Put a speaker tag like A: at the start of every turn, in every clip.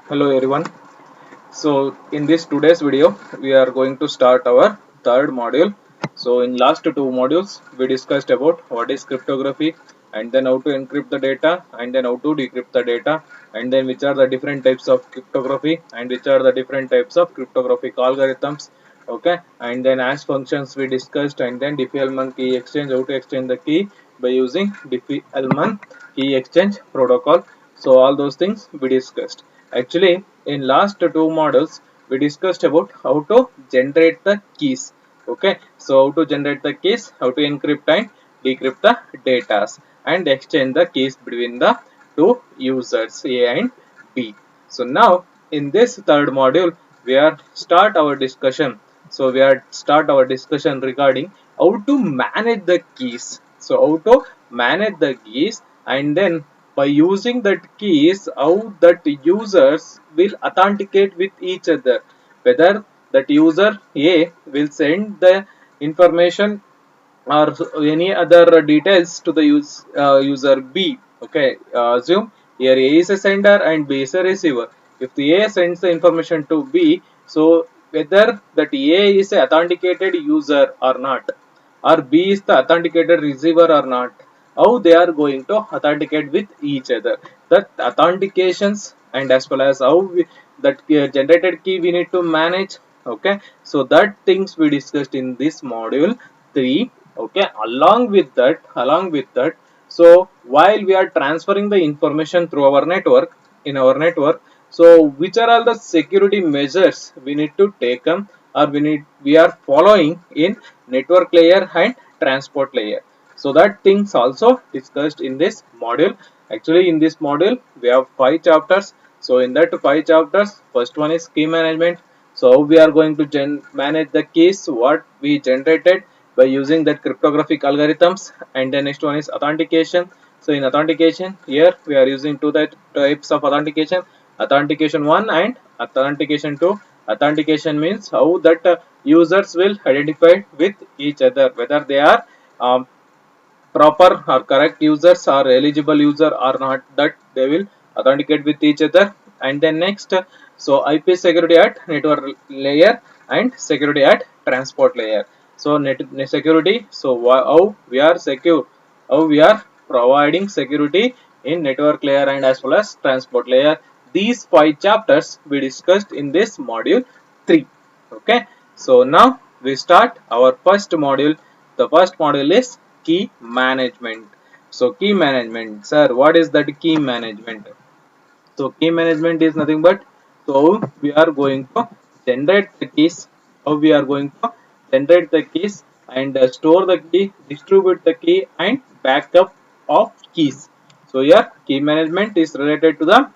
A: Hello everyone. So in this today's video, we are going to start our third module. So in last two modules, we discussed about what is cryptography and then how to encrypt the data and then how to decrypt the data and then which are the different types of cryptography and which are the different types of cryptographic algorithms. Okay, and then as functions we discussed and then Diffie-Hellman key exchange, how to exchange the key by using Diffie-Hellman key exchange protocol. So all those things we discussed. Actually, in last two models, we discussed about how to generate the keys. Okay, so how to generate the keys, how to encrypt and decrypt the data and exchange the keys between the two users A and B. So now in this third module, we are start our discussion. So we are start our discussion regarding how to manage the keys. So how to manage the keys and then by using that keys how that users will authenticate with each other, whether that user A will send the information or any other details to the user B. Okay, assume here A is a sender and B is a receiver. If the A sends the information to B, so whether that A is a authenticated user or not, or B is the authenticated receiver or not, how they are going to authenticate with each other. That authentications and as well as how that generated key we need to manage. Okay, so that things we discussed in this module 3. Okay, along with that, so while we are transferring the information through our network in our network, so which are all the security measures we need to take or we are following in network layer and transport layer. So that things also discussed in this module. Actually in this module we have 5 chapters. So in that 5 chapters, first one is key management. So we are going to manage the keys what we generated by using that cryptographic algorithms, and the next one is authentication. So in authentication, here we are using two types of authentication: authentication 1 and authentication 2. Authentication means how that users will identify with each other, whether they are um, proper or correct users or eligible user or not, that they will authenticate with each other. And then next, so IP security at network layer and security at transport layer. So net security, so how we are secure, how we are providing security in network layer and as well as transport layer. These 5 chapters we discussed in this module 3. Okay, so now we start our first module. The first module is key management. So key management, sir, what is that key management? So key management is nothing but, so we are going to generate the keys, how we are going to generate the keys and store the key, distribute the key and backup of keys. So here key management is related to the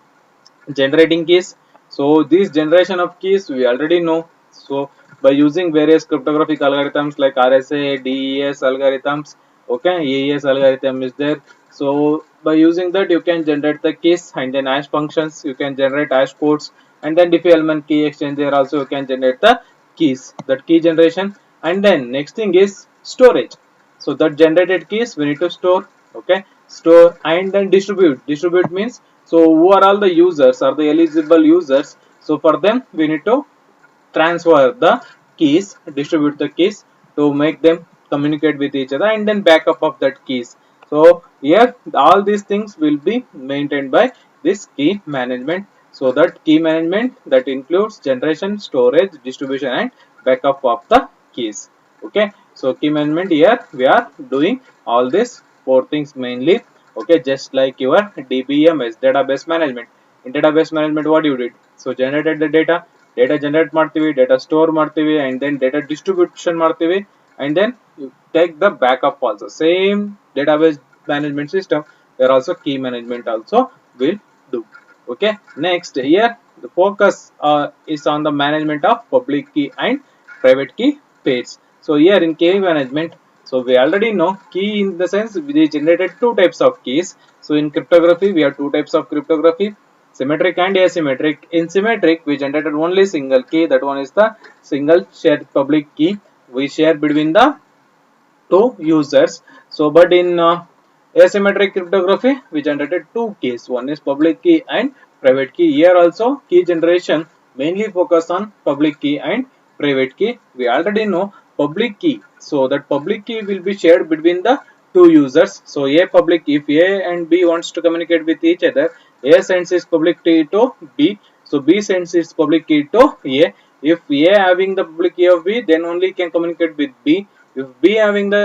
A: generating keys. So this generation of keys we already know. So by using various cryptographic algorithms like RSA, DES algorithms, okay, AES algorithm is there. So by using that you can generate the keys, and then hash functions you can generate hash codes, and then Diffie-Hellman key exchanger also you can generate the keys, that key generation. And then next thing is storage. So that generated keys we need to store. Okay, store and then distribute means, so who are all the users are the eligible users, so for them we need to transfer the keys, distribute the keys to make them communicate with each other, and then backup of that keys. So here all these things will be maintained by this key management. So that key management that includes generation, storage, distribution and backup of the keys. Okay, so key management, here we are doing all these 4 things mainly. Okay, just like your DBMS, database management. In database management what you did, so generated the data generate ಮಾಡ್ತೀವಿ, data store ಮಾಡ್ತೀವಿ, and then data distribution ಮಾಡ್ತೀವಿ, and then you take the backup also. Same database management system where also key management also will do. Okay, next here the focus is on the management of public key and private key pairs. So here in key management, so we already know key in the sense we generated 2 types of keys. So in cryptography we have 2 types of cryptography: symmetric and asymmetric. In symmetric we generated only single key, that one is the single shared public key we share between the two users. So but in asymmetric cryptography we generated 2 keys, one is public key and private key. Here also key generation mainly focus on public key and private key. We already know public key, so that public key will be shared between the two users. So A public, if A and B wants to communicate with each other, A sends its public key to B, so B sends its public key to A. If A having the public key of B, then only can communicate with B. If B having the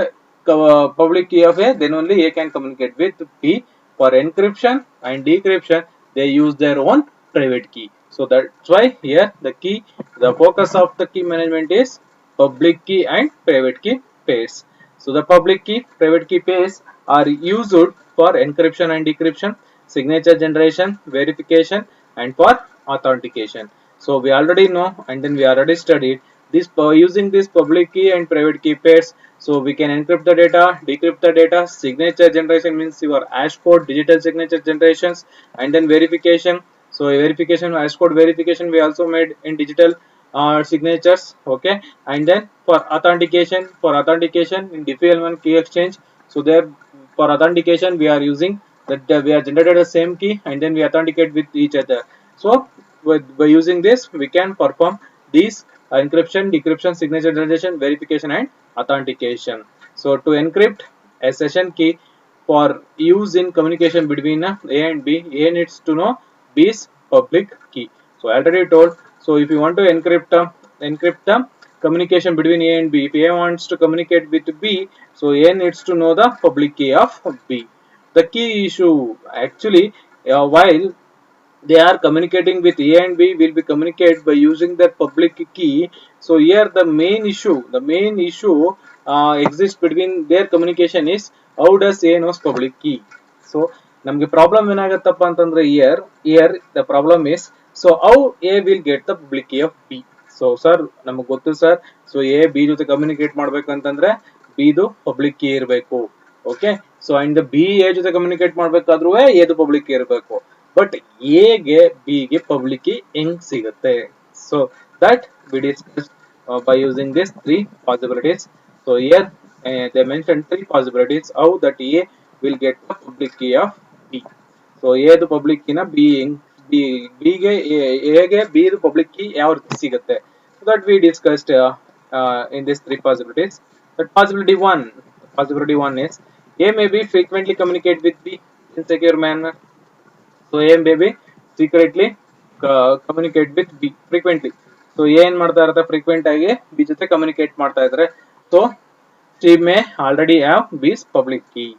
A: public key of A, then only A can communicate with B. For encryption and decryption, they use their own private key. So that's why here the focus of the key management is public key and private key pairs. So the public key, private key pairs are used for encryption and decryption, signature generation, verification, and for authentication. So we already know, and then we already studied this using this public key and private key pairs. So we can encrypt the data, decrypt the data. Signature generation means your hash code, digital signature generations, and then verification. So verification, hash code verification, we also made in digital signatures. Okay, and then for authentication, in DPL1 key exchange. So there for authentication we are using that we are generated the same key and then we authenticate with each other. So by using this we can perform these encryption, decryption, signature generation, verification, and authentication. So to encrypt a session key for use in communication between A and B, A needs to know B's public key. So I already told. So if you want to encrypt the communication between A and B, if A wants to communicate with B, so A needs to know the public key of B. The key issue actually, while they are communicating with A and B, will be communicate by using their public key. So here the main issue exists between their communication is how does A knows public key. So ನಮಗೆ problem ಏನಾಗುತ್ತಪ್ಪ ಅಂತಂದ್ರೆ here the problem is, so how A will get the public key of B. So sir ನಮಗೆ ಗೊತ್ತು sir, so A B ಜೊತೆ communicate ಮಾಡಬೇಕು ಅಂತಂದ್ರೆ B ದು public key ಇರಬೇಕು. Okay, so and B A ಜೊತೆ ಕಮ್ಯುನಿಕೇಟ್ ಮಾಡಬೇಕಾದ್ರೂ A ದು public key ಇರಬೇಕು. ಬಟ್ A ಗೆ B ಗೆ ಪಬ್ಲಿಕ್ ಕೀ ಹೆಂಗ್ ಸಿಗುತ್ತೆ? So that we discussed by using these three possibilities. So here they mentioned three possibilities how that A will get the public key of B. So A ದು public ಕೀನ B ಗೆ A ಗೆ B ದು public key ಯಾವ ರೀತಿ ಸಿಗುತ್ತೆ? So that we discussed in these three possibilities. But possibility one is A may be frequently communicate with B in secure manner. So A may be secretly communicate with B frequently. So A ಏನ್ ಮಾಡ್ತಾ ಇರುತ್ತೆ, frequent ಆಗಿ B ಜೊತೆ communicate ಮಾಡ್ತಾ ಇದ್ರೆ, so she may already have B's public key.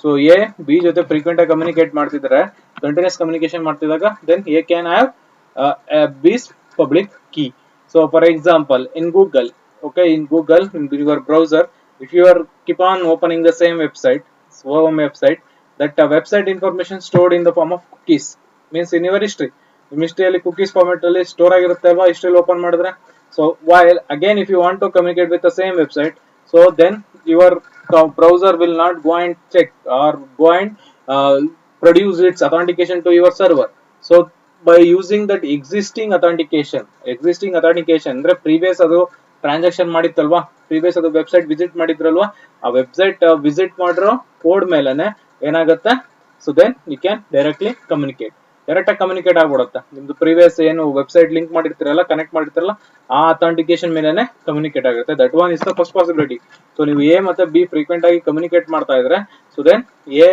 A: So A B ಜೊತೆ frequent ಆಗಿ communicate ಮಾಡ್ತಿದ್ರೆ, continuous communication ಮಾಡ್ತಿದ್ದಾಗ, then A can have B's public key. So for example in Google, okay, in your browser, if you are keep on opening the same website, that website information stored in the form of cookies, means in your history ಅಲ್ಲಿ cookies format ಅಲ್ಲಿ store ಆಗಿರುತ್ತೆ ಅಲ್ವಾ, history open ಮಾಡಿದ್ರೆ. So while again if you want to communicate with the same website, so then your browser will not go and check or go and produce its authentication to your server. So by using that existing authentication ಅಂದ್ರೆ previous ಅದು transaction ಮಾಡಿತ್ತಲ್ವಾ, previous ಅದು website visit ಮಾಡಿದ್ರಲ್ವಾ, ಆ website visit ಮಾಡಿರೋ code ಮೇಲೆನೆ ಏನಾಗುತ್ತೆ, so then you can direct ಆಗಿ ಕಮ್ಯುನಿಕೇಟ್ ಆಗ್ಬಿಡುತ್ತೆ. ನಿಮ್ದು ಪ್ರೀವಿಯಸ್ ಏನು ವೆಬ್ಸೈಟ್ ಲಿಂಕ್ ಮಾಡಿರ್ತೀರಲ್ಲ, ಕನೆಕ್ಟ್ ಮಾಡಿರ್ತೀರಲ್ಲ, ಆ ಅಥೆಂಟಿಕೇಶನ್ ಮೇಲೆನೆ ಕಮ್ಯುನಿಕೇಟ್ ಆಗುತ್ತೆ. That one is the first possibility. So ನೀವು ಎ ಮತ್ತೆ ಬಿ ಫ್ರೀಕ್ವೆಂಟ್ ಆಗಿ ಕಮ್ಯುನಿಕೇಟ್ ಮಾಡ್ತಾ ಇದ್ರೆ, so then A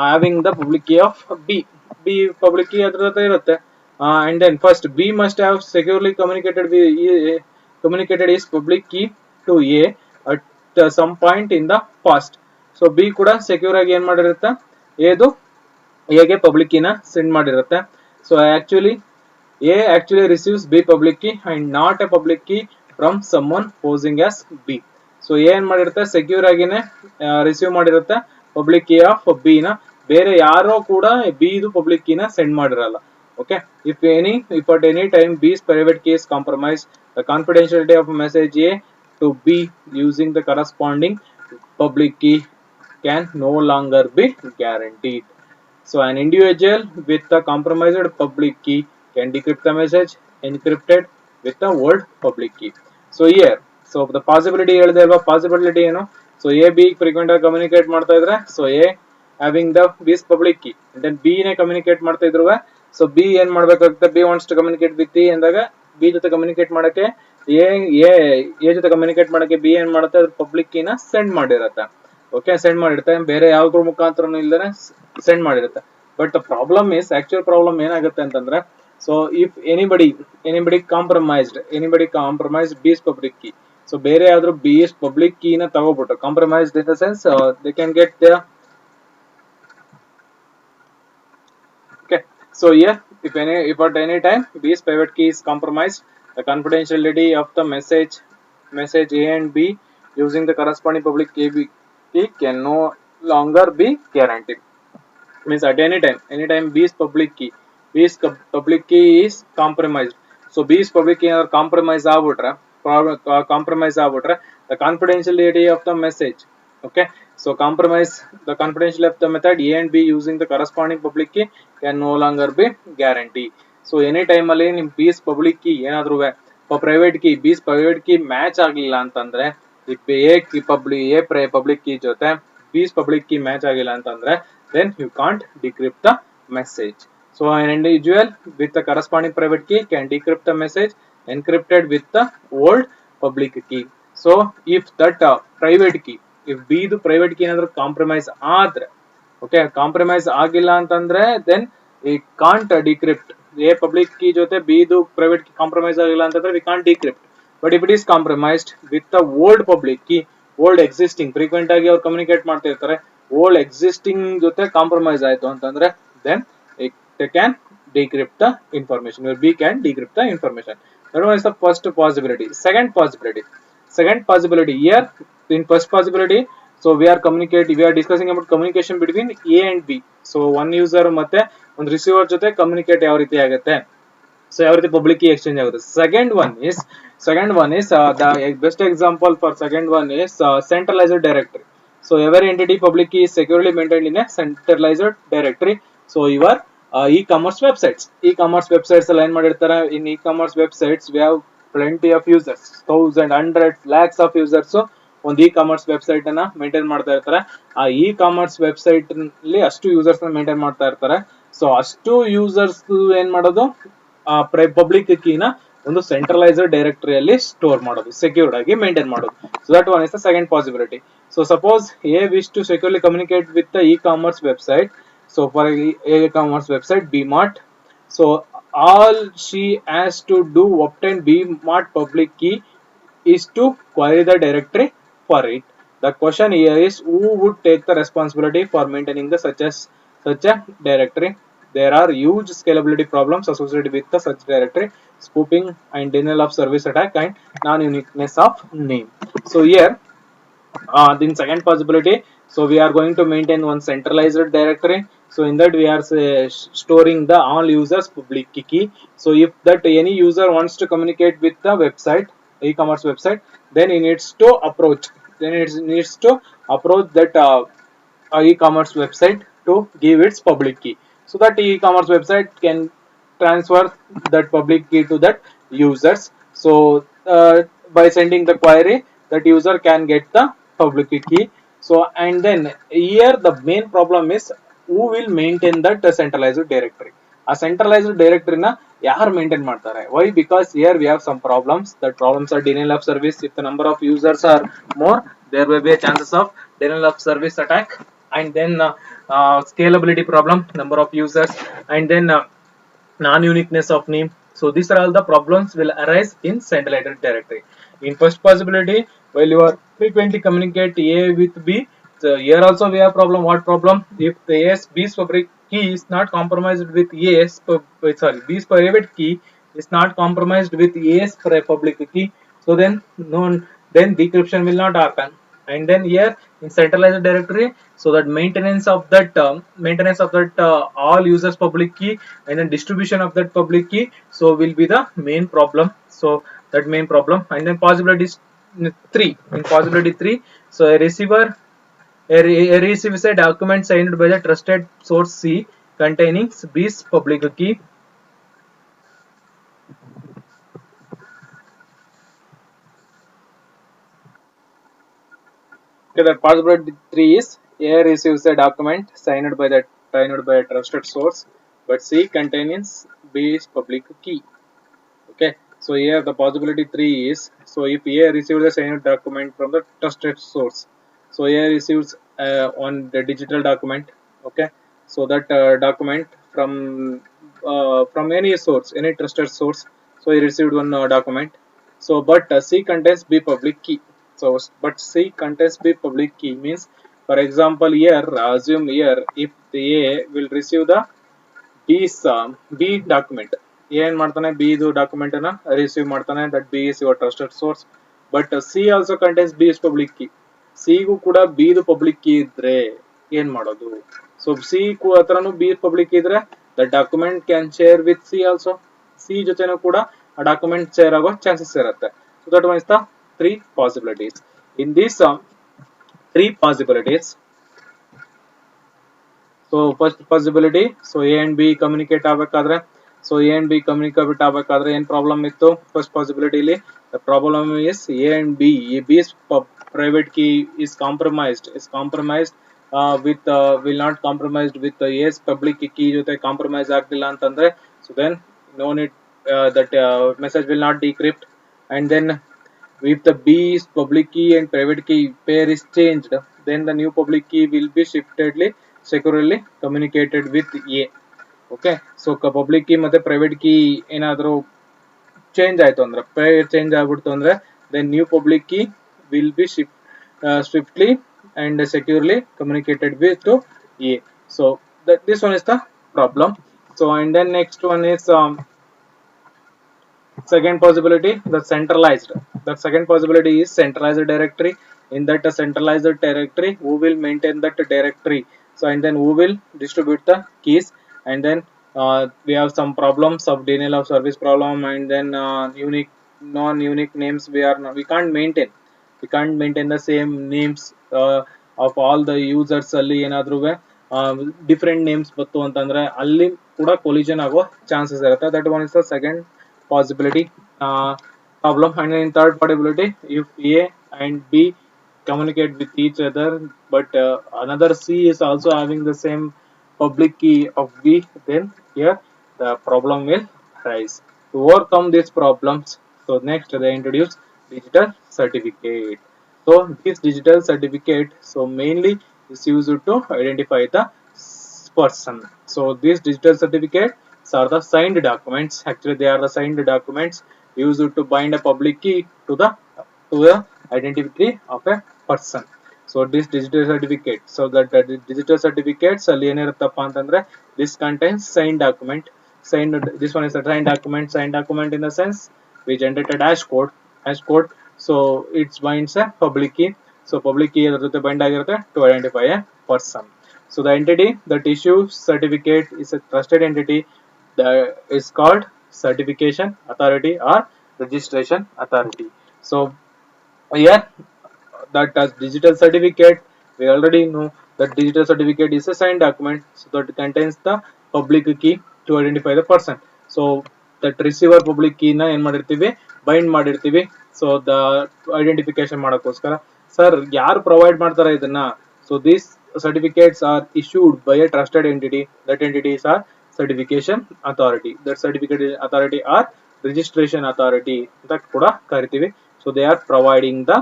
A: having the public key of B public key ಅದ್ರ ಜೊತೆ ಇರುತ್ತೆ. And then first B must have securely communicated his public key to A at some point in the past. So B ಕೂಡ secure ಆಗಿ ಏನ್ ಮಾಡಿರುತ್ತೆ, A ಗೆ public ಕೀನ send ಮಾಡಿರುತ್ತೆ. So actually A actually receives B public key and not a public key from someone posing as B. So A ಏನ್ ಮಾಡಿರುತ್ತೆ, secure ಆಗಿನೇ ರಿಸೀವ್ ಮಾಡಿರುತ್ತೆ ಪಬ್ಲಿಕ್ ಕೀ ಆಫ್ B ನ, ಬೇರೆ ಯಾರೋ ಕೂಡ B ದು ಪಬ್ಲಿಕ್ ಕೀನ ಸೆಂಡ್ ಮಾಡಿರಲ್ಲ. Okay, if at any time B's private key is compromised, the confidentiality of a message A to B using the corresponding public key can no longer be guaranteed. So an individual with the compromised public key can decrypt the message encrypted with the old public key. So here, so the possibility ಹೇಳಿದೆ ಅಲ್ವಾ, possibility ಏನು, so A B frequent ಆಗಿ communicate ಮಾಡ್ತಾ ಇದ್ರೆ, so A having the B's public key and then B ನೇ communicate ಮಾಡ್ತಾ ಇದ್ರು, so B ಏನ್ ಮಾಡ್ಬೇಕಾಗುತ್ತೆ, B wants to communicate with E ಅಂದಾಗ ಬಿ ಜೊತೆ ಕಮ್ಯುನಿಕೇಟ್ ಮಾಡಕ್ಕೆ ಎ ಜೊತೆ ಕಮ್ಯುನಿಕೇಟ್ ಮಾಡಕ್ಕೆ ಬಿ ಏನ್ ಮಾಡುತ್ತೆ, ಅದ್ರ ಪಬ್ಲಿಕ್ ಕೀನ ಸೆಂಡ್ ಮಾಡಿರುತ್ತೆ. ಓಕೆ, ಸೆಂಡ್ ಮಾಡಿರುತ್ತೆ, ಬೇರೆ ಯಾವ್ದ್ರ ಮುಖಾಂತರ ಇಲ್ದೇನೆ ಸೆಂಡ್ ಮಾಡಿರುತ್ತೆ. But problem is, actual problem ಏನಾಗುತ್ತೆ ಅಂತಂದ್ರೆ, so if anybody compromised B's public key, so ಬೇರೆ ಯಾವ್ದು ಬೀಸ್ ಪಬ್ಲಿಕ್ ಕೀನ ತಗೋಬಿಟ್ಟು compromised in the sense they can get the okay. So here, if at any time B's private key is compromised, the confidentiality of the message A and B using the corresponding public key can no longer be guaranteed. Means at anytime B's public key is compromised. So B's public key are compromised the confidentiality of the message. Okay, so compromise the confidentiality of the method A and B using the corresponding public key can no longer be guaranteed. So anytime ಅಲ್ಲಿ ನಿಮ್ B's public key ಏನಾದ್ರೂ private key B's private key match ಆಗಲಿಲ್ಲ ಅಂತಂದ್ರೆ, public key ಜೊತೆ B's public key match ಆಗಿಲ್ಲ ಅಂತಂದ್ರೆ, then you can't decrypt the message. So an individual with the corresponding private key can decrypt the message encrypted with the old public key. So if that private key, if B ದು private key ಏನಾದ್ರೂ compromise ಆದ್ರೆ, okay, compromise ಆಗಿಲ್ಲ ಅಂತಂದ್ರೆ then it can't decrypt. A public key ಜೊತೆ B ದು private key compromise ಆಗಿಲ್ಲ ಅಂತಂದ್ರೆ we can't decrypt. But if it is compromised with the old public key, old existing, frequent ಆಗಿ ಅವ್ರು ಕಮ್ಯುನಿಕೇಟ್ ಮಾಡ್ತಾ ಇರ್ತಾರೆ, old existing ಜೊತೆ ಕಾಂಪ್ರಮೈಸ್ ಆಯ್ತು ಅಂತಂದ್ರೆ then they can decrypt the information, or B can decrypt the information. That was the first possibility. Second possibility here, in first possibility, so we are discussing about communication between A and B. So one user ಮತ್ತೆ ಒಂದು receiver ಜೊತೆ communicate ಯಾವ ರೀತಿ ಆಗುತ್ತೆ, so ಯಾವ ರೀತಿ public key exchange ಆಗುತ್ತೆ. Second one is the best example for second one is centralized directory. So every entity public key is securely maintained in a centralized directory. So your e-commerce websites ಅಲ್ಲಿ ಏನ್ ಮಾಡಿರ್ತಾರೆ, in e-commerce websites we have plenty of users, thousands, hundreds, lakhs of users ಒಂದು e-commerce website ಅನ್ನ maintain ಮಾಡ್ತಾ ಇರ್ತಾರೆ. ಆ e-commerce website ಅಲ್ಲಿ ಅಷ್ಟು ಯೂಸರ್ಸ್ ನ ಮೇಂಟೈನ್ ಮಾಡ್ತಾ ಇರ್ತಾರೆ. ಸೊ ಅಷ್ಟು ಯೂಸರ್ಸ್ ಏನ್ ಮಾಡೋದು, ಪಬ್ಲಿಕ್ ಕೀನ ಒಂದು ಸೆಂಟ್ರಲೈಸ್ಡ್ ಡೈರೆಕ್ಟರಿಯಲ್ಲಿ ಸ್ಟೋರ್ ಮಾಡೋದು, ಸೆಕ್ಯೂರ್ಡ್ ಆಗಿ ಮೇಂಟೈನ್ ಮಾಡೋದು. So that one is the second possibility. So suppose A wish to securely communicate with the e-commerce website. So for e-commerce website BMart, so all she has to do obtain BMart public key is to query the directory for it. The question here is, who would take the responsibility for maintaining the such a directory? There are huge scalability problems associated with the such directory, spoofing and denial of service attack and non-uniqueness of name. So here in second possibility, so we are going to maintain one centralized directory. So in that we are storing the all users public key. So if that any user wants to communicate with the website, e-commerce website, then it needs to approach that e-commerce website to give its public key, so that e-commerce website can transfer that public key to that users. So by sending the query, that user can get the public key. So and then here the main problem is, who will maintain that centralized directory? A centralized directory na ಯಾರು maintain ಮಾಡ್ತಾರೆ? Why? Because here we have some problems. That problems are denial of service. If the number of users are more, there will be a chances of denial of service attack, and then scalability problem, number of users, and then non-uniqueness of name. So these are all the problems will arise in centralized directory. In first possibility, while you are frequently communicate A with B, so here also we have problem. What problem? If the B's public key is not compromised with B's private key is not compromised with A's public key, so then decryption will not happen. And then here in centralized directory, so that maintenance of that all users public key and then distribution of that public key, so will be the main problem. So that main problem. And then possibility 3, in possibility 3, so a receives a document signed by the trusted source C containing B's public key. Okay, that possibility 3 is, A receives a document signed by a trusted source but C contains B is public key. Okay, so here the possibility 3 is, so if A receives the same document from the trusted source, so A receives on the digital document. Okay, so that document from any source, any trusted source, so he received one document. So but C contains B public key. So but C contains B public key means, for example, here assume here if the A will receive the B document, ಏನ್ ಮಾಡ್ತಾನೆ B ಇದು document ಅನ್ನ receive ಮಾಡ್ತಾನೆ, that B is your trusted source. But C also contains B is public key. C ಗೂ ಕೂಡ B ಇದು public key ಇದ್ರೆ ಏನ್ ಮಾಡೋದು? So C ಹತ್ರನೂ B public key ಇದ್ರೆ the document can share with C also. C ಜೊತೆನೂ ಕೂಡ ಆ document share ಆಗೋ chances ಇರುತ್ತೆ. So that one is the three possibilities. In these three possibilities, so first possibility, so A and B communicate ಆಗಬೇಕಾದ್ರೆ, so A and B communicate ಆಗಬೇಕಾದ್ರೆ ಏನ್ problem ಇತ್ತು? First possibility ಇಲ್ಲಿ the problem is A and B, B's private key is compromised with will not compromised with A's public key ಜೊತೆ compromise ಆಗಲಿಲ್ಲ ಅಂತಂದ್ರೆ, so then no need that message will not decrypt. And then if the B's public key and private key pair is changed, then the new public key will be shiftedly securely communicated with A. Okay, so public key ಮತ್ತೆ private key ಏನಾದರೂ change ಆಯ್ತು ಅಂದ್ರೆ, peer change ಆಗ್ಬಿಡ್ತು ಅಂದ್ರೆ, then new public key will be swiftly and securely communicated with to A. So this one is the problem. So and then next one is second possibility, the centralized. The second possibility is centralized directory. In that centralized directory, who will maintain that directory? So and then who will distribute the keys? And then we have some problems of denial of service problem, and then unique non-unique names we can't maintain. We can't maintain the same names of all the users. ಅಲ್ಲಿ ಏನಾದರೂ different names ಬಂತು ಅಂತಂದ್ರೆ ಅಲ್ಲಿ ಕೂಡ collision ಆಗೋ chances ಇರುತ್ತೆ. That one is the second possibility problem. And in third possibility, if A and B communicate with each other, but another C is also having the same public key of B, then here the problem will rise. To overcome these problems, so next they introduce digital certificate. So this digital certificate, so mainly is used to identify the person. So these digital certificates are the signed documents. Actually they are the signed documents used to bind a public key to the identity of a person. So this digital certificate, so that the digital certificates ಅಲ್ಲಿ ಏನಿರುತ್ತಪ್ಪ ಅಂತಂದ್ರೆ, this contains signed document. This one is a signed document in the sense we generate a hash code. So it binds a public key. So public key ಅದರ ಜೊತೆ bind ಆಗಿರುತ್ತೆ to identify a person. So the entity that issues certificate is a trusted entity that is called certification authority or registration authority. So here that as digital certificate, we already know that digital certificate is a signed document, so that contains the public key to identify the person. So that receiver public key na ಏನು ಮಾಡಿರ್ತೀವಿ, bind ಮಾಡಿರ್ತೀವಿ. So the identification ಮಾಡೋಕ್ಕೋಸ್ಕರ sir ಯಾರು provide ಮಾಡ್ತಾರೆ ಇದನ್ನ? So these certificates are issued by a trusted entity. That entities are certification authority. That certification authority or registration authority that ಕೂಡ ಕರಿತೀವಿ. So they are providing the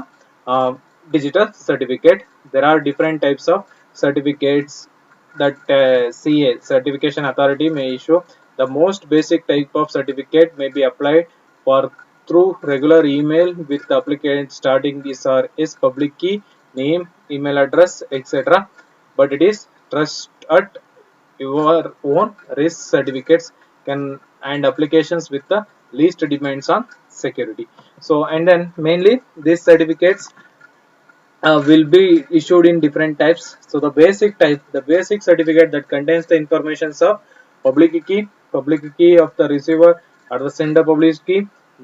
A: digital certificate. There are different types of certificates that CA, certification authority, may issue. The most basic type of certificate may be applied for through regular email with the applicant starting this or is public key, name, email address, etc. But it is trust at your own risk. Certificates can and applications with the least demands on security. So and then mainly these certificates will be issued in different types. So the basic certificate that contains the information of public key of the receiver or the sender public key,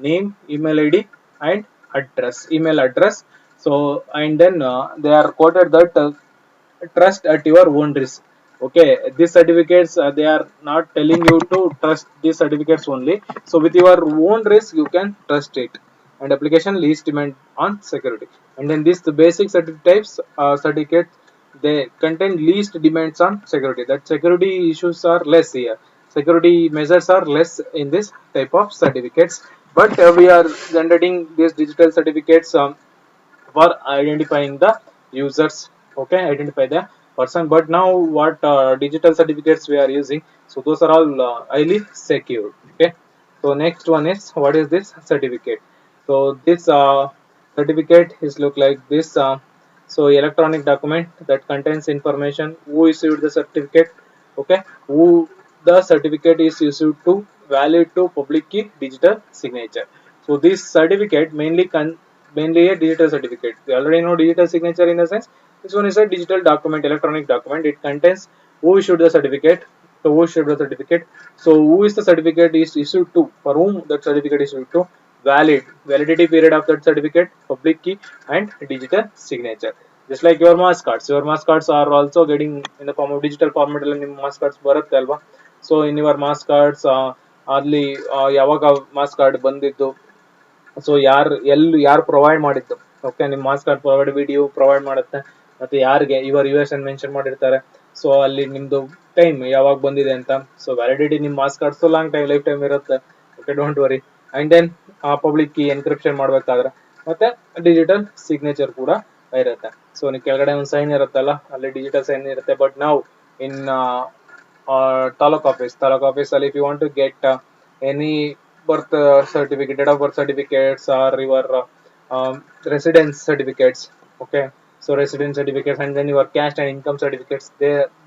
A: name, email ID and email address. So and then they are quoted that trust at your own risk. Okay, these certificates they are not telling you to trust these certificates only. So with your own risk you can trust it, and application least demand on security. And then this the basic certificates, they contain least demands on security. That security issues are less here. security measures are less in this type of certificates, but we are generating these digital certificates for identifying the users, okay, identify the person. But now what digital certificates we are using, so those are all highly secure, okay. So next one is, what is this certificate? So this certificate is look like this. So electronic document that contains information who issued the certificate, okay, who the certificate is issued to, valid to, public key, digital signature. So this certificate mainly a digital certificate. We already know digital signature in the sense, this one is a digital document, electronic document. It contains who issued the certificate, so who issued the certificate, so who is the certificate is issued to, for whom that certificate is issued to, validity period of that certificate, public key, and digital signature. Just like your mass cards are also getting in the form of digital format. ನಿಮ್ಮ mass cards ಬರುತ್ತೆ ಅಲ್ವಾ. So in your mass cards ಅಲ್ಲಿ ಯಾವಾಗ mass card ಬಂದಿದ್ದು, so ಯಾರು provide ಮಾಡಿದ್ದು, okay, ನಿಮ್ಮ mass card provide video provide ಮಾಡುತ್ತೆ, ಮತ್ತೆ ಯಾರಿಗೆ your U S N mention ಮಾಡಿರ್ತಾರೆ. ಸೊ ಅಲ್ಲಿ ನಿಮ್ದು ಟೈಮ್ ಯಾವಾಗ ಬಂದಿದೆ ಅಂತ. ಸೊ ವ್ಯಾಲಿಡಿಟಿ ನಿಮ್ಮ mass card so long time, lifetime ಇರುತ್ತೆ, okay, don't worry. And then public key encryption ಮಾಡ್ಬೇಕಾದ್ರೆ, ಮತ್ತೆ ಡಿಜಿಟಲ್ ಸಿಗ್ನೇಚರ್ ಕೂಡ ಇರುತ್ತೆ. ಸೊ ನೀವು ಕೆಳಗಡೆ ಒಂದು ಸೈನ್ ಇರುತ್ತಲ್ಲ, ಅಲ್ಲಿ ಡಿಜಿಟಲ್ ಸೈನ್ ಇರುತ್ತೆ. ಬಟ್ ನಾವು ಇನ್ ತಾಲೂಕ್ ಆಫೀಸ್ ಅಲ್ಲಿ, if you want to get any birth certificate, date of birth certificates, or your residence certificates, okay, so residence certificates, and then your caste and income certificates,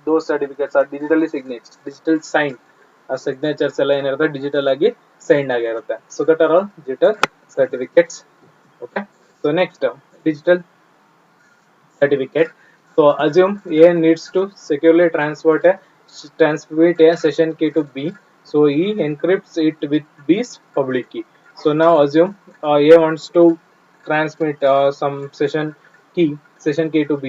A: those certificates are digitally signed, digital signed. ಆ signatures ಎಲ್ಲ ಏನಿರುತ್ತೆ digital ಆಗಿ sign ಆಗಿರುತ್ತೆ. So that are all digital certificates, okay. So next digital certificate. So assume A needs to securely transmit a session key to B. So he encrypts it with B's public key. So now assume A wants to transmit some session key to B.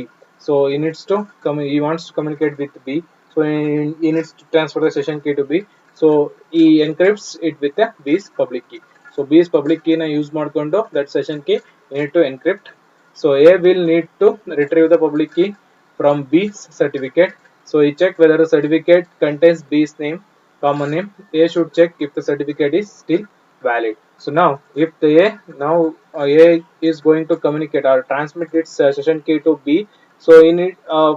A: So he wants to communicate with B. So he needs to transfer the session key to B. So he encrypts it with a B's public key. So B's public key na use ಮಾಡ್ಕೊಂಡು that session key you need to encrypt. So A will need to retrieve the public key from B's certificate. So he check whether the certificate contains B's name, common name. A should check if the certificate is still valid. So now if A is going to communicate or transmit its session key to B. So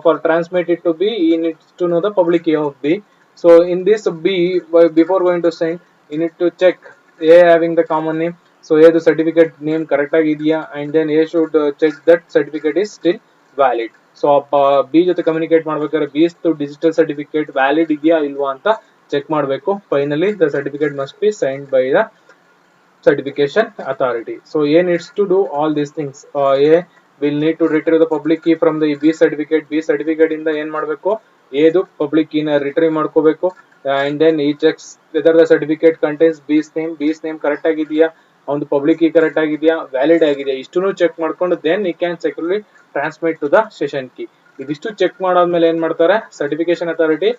A: for transmit it to B, he needs to know the public key of B. So in this B, before going to send, you need to check A having the common name. So A the certificate name correct ಆಗಿದೆಯಾ, and then A should check that certificate is still valid. So B ಜೊತೆ communicate ಮಾಡ್ಬೇಕಾದ್ರೆ B digital certificate valid ಇದೆಯಾ ಇಲ್ವಾ ಅಂತ check ಮಾಡಬೇಕು. Finally the certificate must be signed by the certification authority. So A needs to do all these things. A will need to retrieve the public key from the B certificate. B certificate ಇಂದ ಏನ್ ಮಾಡಬೇಕು, A ದು public key ನ retrieve ಮಾಡ್ಕೋಬೇಕು. And then he checks whether the certificate contains B's name correct ಆಗಿದೆಯಾ, ಅವನು public key correct ಆಗಿದೆಯಾ, valid ಆಗಿದೆಯಾ, ಇಷ್ಟನ್ನು ಚೆಕ್ ಮಾಡ್ಕೊಂಡು then he can securely transmit to the session key. ಇದಿಷ್ಟು ಚೆಕ್ ಮಾಡಾದ್ಮೇಲೆ ಏನ್ ಮಾಡ್ತಾರೆ, certification authority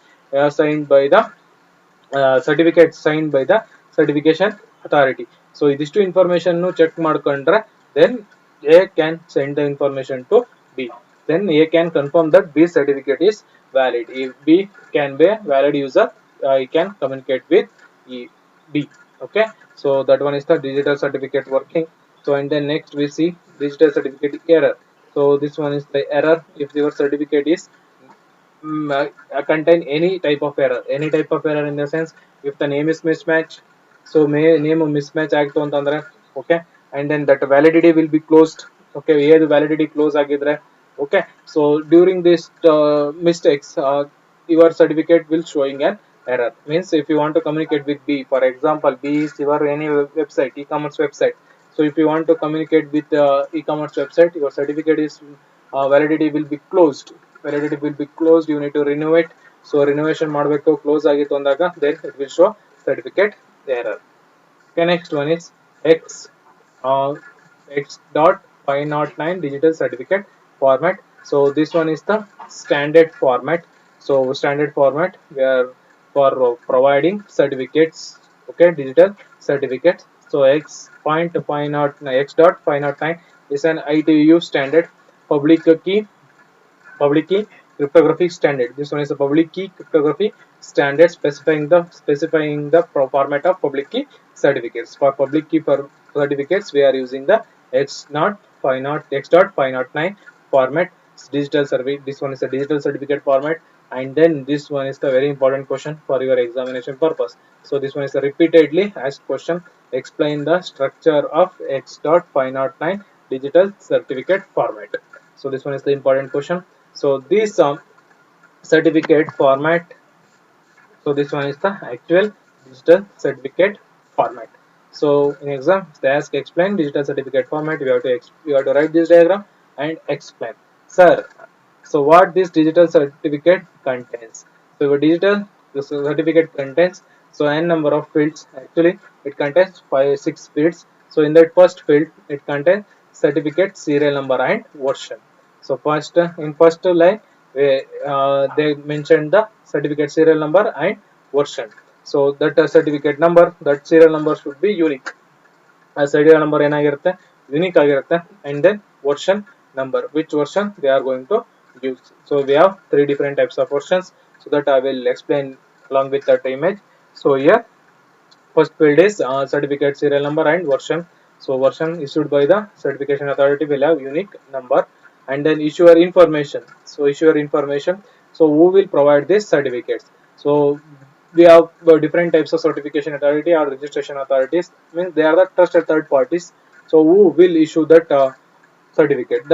A: signed by the certificate signed by the certification authority. So ಇದಿಷ್ಟು ಇನ್ಫಾರ್ಮೇಶನ್ ಚೆಕ್ ಮಾಡ್ಕೊಂಡ್ರೆ then A can send the information to B. Then A can confirm that B certificate is valid. If B can be a valid user, he can communicate with B. Okay, so that one is the digital certificate working. So and then next we see digital certificate error. So this one is the error if your certificate is contain any type of error in the sense, if the name is mismatched, so name mismatch ಆಯ್ತು ಅಂತಂದ್ರೆ, okay, and then that validity will be closed, okay, the validity close ಆಗಿದ್ರೆ, okay. So during this mistakes, your certificate will showing an error. Means if you want to communicate with B, for example B is your any website, e-commerce website. So if you want to communicate with e-commerce website, your certificate is validity will be closed. You need to renew it. So renovation ಮಾಡಬೇಕು, close ಆಗಿತ್ತು ಅಂದಾಗ then it will show certificate error. Okay, next one is X.509 digital certificate format. So this one is the standard format. So standard format where for providing certificates, okay, digital certificates. So X.509 is an ITU standard public key cryptography standard. This one is a public key cryptography standard specifying the format of public key certificates. For public key certificates, we are using the X.509 format digital survey. This one is a digital certificate format, and then this one is the very important question for your examination purpose. So this one is a repeatedly asked question. Explain the structure of X.509 digital certificate format. So this one is the important question. So this certificate format, so this one is the actual digital certificate format. So in exam they ask explain digital certificate format. You have to write this diagram and explain, sir. So what this digital certificate contains? So your digital certificate contains so n number of fields. Actually it contains 6 fields. So in that first field it contains certificate serial number and version. So first in first line they mentioned the certificate serial number and version. So that certificate number, that serial number should be unique. A serial number ಏನಾಗಿರುತ್ತೆ unique ಆಗಿರುತ್ತೆ, and then version number, which version they are going to use. So we have 3 different types of versions, so that I will explain along with that image. So here first field is certificate serial number and version. So version issued by the certification authority will have unique number, and then issuer information. So issuer information, so who will provide these certificates? So we have different types of certification authority or registration authorities, means they are the trusted third parties. So who will issue that certificate?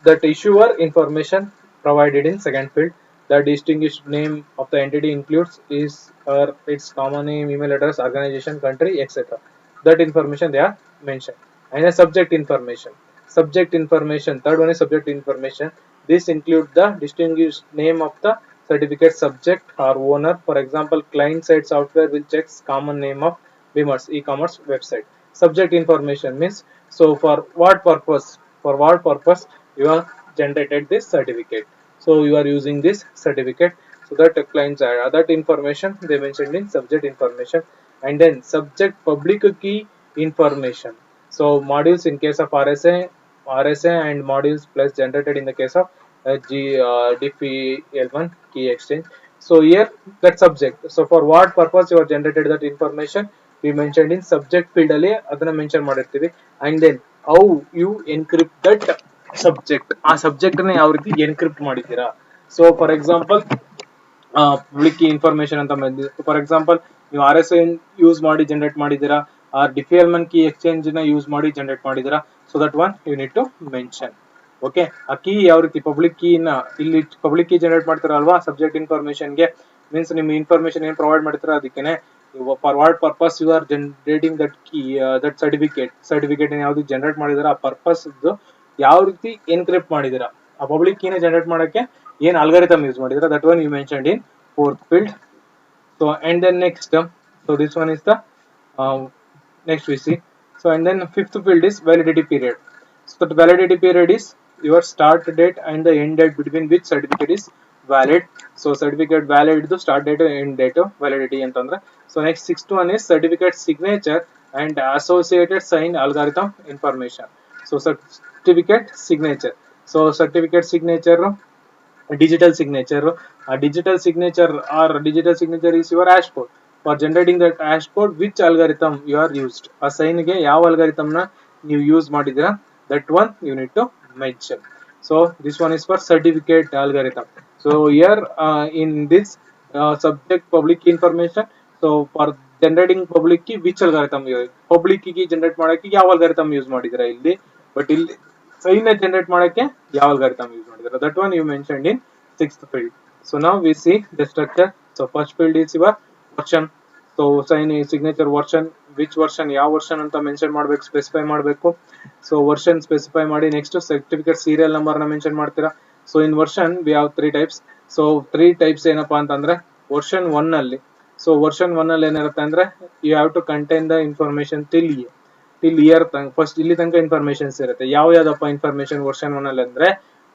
A: That issuer information provided in second field. The distinguished name of the entity includes is or its common name, email address, organization, country, etc. That information they are mentioned. And a subject information. Subject information. Third one is subject information. This includes the distinguished name of the certificate subject or owner. For example, client side software will check common name of Beamer's e-commerce website. Subject information means, so for what purpose? For what purpose you have generated this certificate? So you are using this certificate, so that clients are that information they mentioned in subject information. And then subject public key information. So modules in case of RSA and modules plus generated in the case of DPL1 key exchange. So here that subject. So for what purpose you have generated that information, we mentioned in subject field ಅಲ್ಲಿ ಅದನ್ನ mention ಮಾಡಿರ್ತೀವಿ. And then how you encrypt that subject, ಆ subject ನ ಯಾವ ರೀತಿ encrypt ಮಾಡಿದ್ದೀರಾ. So for example public key information ಅಂತ ಬಂದಿದೆ. ಫಾರ್ ಎಕ್ಸಾಂಪಲ್ ನೀವು RSA ಯೂಸ್ ಮಾಡಿ ಜನರೇಟ್ ಮಾಡಿದ್ದೀರಾ, ಆರ್ DPL1 ಕೀ ಎಕ್ಸ್ಚೇಂಜ್ ನ ಯೂಸ್ ಮಾಡಿ ಜನರೇಟ್ ಮಾಡಿದ್ದೀರಾ. So that one you need to mention. Okay, ಆ ಕೀ ಯಾವ ರೀತಿ ಪಬ್ಲಿಕ್ ಕೀ ನ ಇಲ್ಲಿ ಪಬ್ಲಿಕ್ ಕೀ ಜನರೇಟ್ ಮಾಡ್ತೀರಲ್ವಾ ಸಬ್ಜೆಕ್ಟ್ ಇನ್ಫಾರ್ಮೇಶನ್ಗೆ, ಮೀನ್ಸ್ ನಿಮ್ ಇನ್ಫಾರ್ಮೇಶನ್ ಏನ್ ಪ್ರೊವೈಡ್ ಮಾಡ್ತೀರಾ ಅದಕ್ಕೆ for what purpose you are generating that key, that certificate ಯಾವ್ದು ಜನರೇಟ್ ಮಾಡಿದಾರ ಆ ಪರ್ಪಸ್ ಯಾವ ರೀತಿ ಎನ್ಕ್ರಿಪ್ಟ್ ಮಾಡಿದಿರಾ, ಆ ಪಬ್ಲಿಕ್ ಕೀನ ಜನರೇಟ್ ಮಾಡಕ್ಕೆ ಏನ್ ಅಲ್ಗಾರಿಥಮ್ ಯೂಸ್ ಮಾಡಿದಿರಾ, that one you mentioned in fourth field. So and then next, so this one is the next we see. So and then fifth field is validity period. So the validity period is your start date and the end date between which certificate is valid. So certificate valid to start date and end date validity antandre. So next sixth one is certificate signature and associated sign algorithm information. So certificate signature. So certificate signature, digital signature. A digital signature or digital signature is your hash code. For generating that hash code, which algorithm you are used, a sign ge yav algorithm na you use madidira, that one you need to mention. So this one is for certificate algorithm. So here in this subject public key information, so for generating public key, which algorithm you use, public key generate ಮಾಡಕ್ಕೆ ಯಾವ algorithm use ಮಾಡಿದಿರಾ ಇಲ್ಲಿ, but ಇಲ್ಲಿ sign generate ಮಾಡಕ್ಕೆ ಯಾವ algorithm use ಮಾಡಿದಿರಾ, that one you mentioned in sixth field. So now we see the structure. So first field is your version. So sign signature version, which version ಯಾವ version ಅಂತ mention ಮಾಡಬೇಕು, specify ಮಾಡಬೇಕು. So version specify ಮಾಡಿ next certificate serial number ನ mention ಮಾಡ್ತೀರಾ. So in version we have 3 types. So 3 types ಏನಪ್ಪಾ ಅಂತಂದ್ರೆ version 1 ಅಲ್ಲಿ, ಸೊ ವರ್ಷನ್ 1 ಅಲ್ಲಿ ಏನಿರುತ್ತೆ ಅಂದ್ರೆ you have to contain the information till year first ಇಲ್ಲಿ ತನಕ ಇನ್ಫಾರ್ಮೇಶನ್ಸ್ ಇರುತ್ತೆ. ಯಾವ್ದಪ್ಪ ಇನ್ಫಾರ್ಮೇಶನ್ ವರ್ಷನ್ 1 ಅಲ್ಲಿ ಅಂದ್ರೆ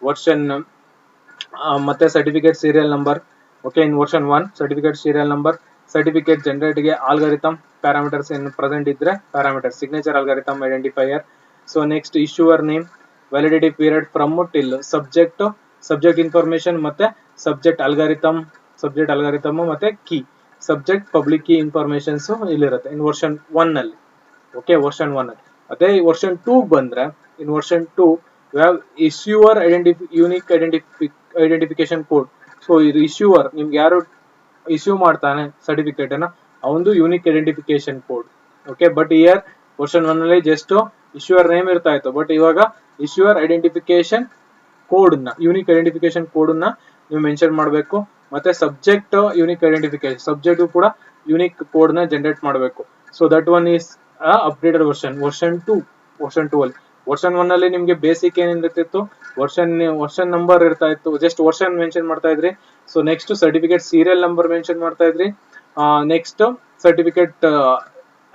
A: ವರ್ಷನ್ ಮತ್ತೆ certificate serial number. Okay, in version 1 certificate serial number, certificate generate ಗೆ ಆಲ್ಗಾರಿಥಮ್ ಪ್ಯಾರಾಮೀಟರ್ಸ್ ಏನು ಪ್ರೆಸೆಂಟ್ ಇದ್ರೆ parameter, signature algorithm identifier. So next issuer name, validity period from till, subject information ಮತ್ತೆ subject algorithm subject algorithm ಮತ್ತೆ key. Subject public key informations ಇಲ್ಲಿರುತ್ತೆ in version 1 ಅಲ್ಲಿ. Okay, version 1 ಅಲ್ಲಿ. ಅದೇ version 2 ಬಂದ್ರೆ in version 2 we have issuer unique identification code. ಸೊ ಇದು issuer, ನಿಮ್ಗೆ ಯಾರು ಇಶ್ಯೂ ಮಾಡ್ತಾನೆ ಸರ್ಟಿಫಿಕೇಟ್ ಅನ್ನ ಅವನು unique identification code. Okay, but here version 1 ಅಲ್ಲಿ ಜಸ್ಟ್ ಇಶ್ಯೂವರ್ ನೇಮ್ ಇರ್ತಾ ಇತ್ತು, ಬಟ್ ಇವಾಗ ಇಶ್ಯೂವರ್ ಐಡೆಂಟಿಫಿಕೇಶನ್ ಕೋಡ್ ನ ಯೂನಿಕ್ ಐಡೆಂಟಿಫಿಕೇಶನ್ ಕೋಡ್ ನ ನೀವು ಮೆನ್ಷನ್ ಮಾಡಬೇಕು. ಮತ್ತೆ ಸಬ್ಜೆಕ್ಟ್ ಯೂನಿಕ್ ಐಡೆಂಟಿಫಿಕೇಶನ್ ಸಬ್ಜೆಕ್ಟ್ ಕೂಡ ಯೂನಿಕ್ ಕೋಡ್ ನ ಜನರೇಟ್ ಮಾಡಬೇಕು. So that one is updated version 2 ಅಲ್ಲಿ. ವರ್ಷನ್ 1 ಅಲ್ಲಿ ನಿಮ್ಗೆ ಬೇಸಿಕ್ ಏನಿರ್ತಿತ್ತು, ವರ್ಷನ್ ನಂಬರ್ ಇರ್ತಾ ಇತ್ತು, ಜಸ್ಟ್ ವರ್ಷನ್ ಮೆನ್ಷನ್ ಮಾಡ್ತಾ ಇದ್ರಿ. So next certificate serial number mention ಮಾಡ್ತಾ ಇದ್ರಿ. Next certificate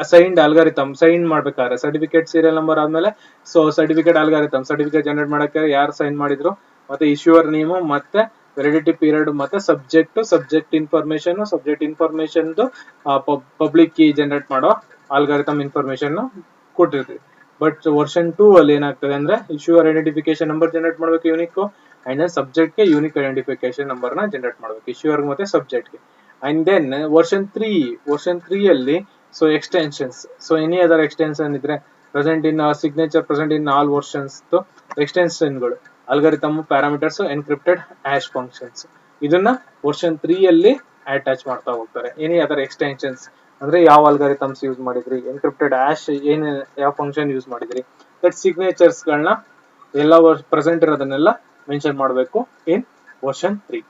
A: assigned algorithm sign ಮಾಡ್ಬೇಕಾದ್ರೆ ಸರ್ಟಿಫಿಕೇಟ್ ಸೀರಿಯಲ್ ನಂಬರ್ ಆದ್ಮೇಲೆ so certificate algorithm certificate generate ಮಾಡಕ್ಕೆ ಯಾರು ಸೈನ್ ಮಾಡಿದ್ರು, ಮತ್ತೆ ಇಶ್ಯೂವರ್ ನೇಮು, ಮತ್ತೆ ವ್ಯಾಲಿಡಿಟಿ ಪೀರಿಯಡ್, ಮತ್ತೆ subject information public key generate ಮಾಡೋ ಅಲ್ಗಾರಿಥಮ್ ಇನ್ಫಾರ್ಮೇಶನ್ ಕೊಟ್ಟಿರ್ತೀವಿ. ಬಟ್ ವರ್ಷನ್ 2 ಅಲ್ಲಿ ಏನಾಗ್ತದೆ ಅಂದ್ರೆ ಇಶ್ಯೂವರ್ ಐಡೆಂಟಿಫಿಕೇಶನ್ ನಂಬರ್ ಜನರೇಟ್ ಮಾಡಬೇಕು ಯೂನಿಕ್, ಅಂಡ್ ದೆನ್ ಸಬ್ಜೆಕ್ಟ್ ಗೆ ಯೂನಿಕ್ ಐಡೆಂಟಿಫಿಕೇಶನ್ ನಂಬರ್ ನ ಜನರೇಟ್ ಮಾಡಬೇಕು ಇಶ್ಯೂವರ್ ಮತ್ತೆ ಸಬ್ಜೆಕ್ಟ್ ಗೆ. ಅಂಡ್ ದೆನ್ ವರ್ಷನ್ 3 ಅಲ್ಲಿ so extensions. So any other extension ಇದ್ರೆ present in signature present in all versions extension ಗಳು, algorithm, parameters, encrypted hash functions, ಇದನ್ನ version 3 ಅಲ್ಲಿ ಅಟ್ಯಾಚ್ ಮಾಡ್ತಾ ಹೋಗ್ತಾರೆ. ಎನಿ ಅದರ್ ಎಕ್ಸ್ಟೆನ್ಷನ್ಸ್ ಅಂದ್ರೆ ಯಾವ ಅಲ್ಗಾರಿಥಮ್ಸ್ ಯೂಸ್ ಮಾಡಿದ್ರಿ, ಎನ್ಕ್ರಿಪ್ಟೆಡ್ ಹ್ಯಾಶ್ ಯಾವ ಫಂಕ್ಷನ್ ಯೂಸ್ ಮಾಡಿದ್ರಿ, ದಟ್ ಸಿಗ್ನೇಚರ್ಸ್ ಗಳನ್ನ ಎಲ್ಲ ಪ್ರೆಸೆಂಟ್ ಇರೋದನ್ನೆಲ್ಲ ಮೆನ್ಷನ್ ಮಾಡಬೇಕು in version 3.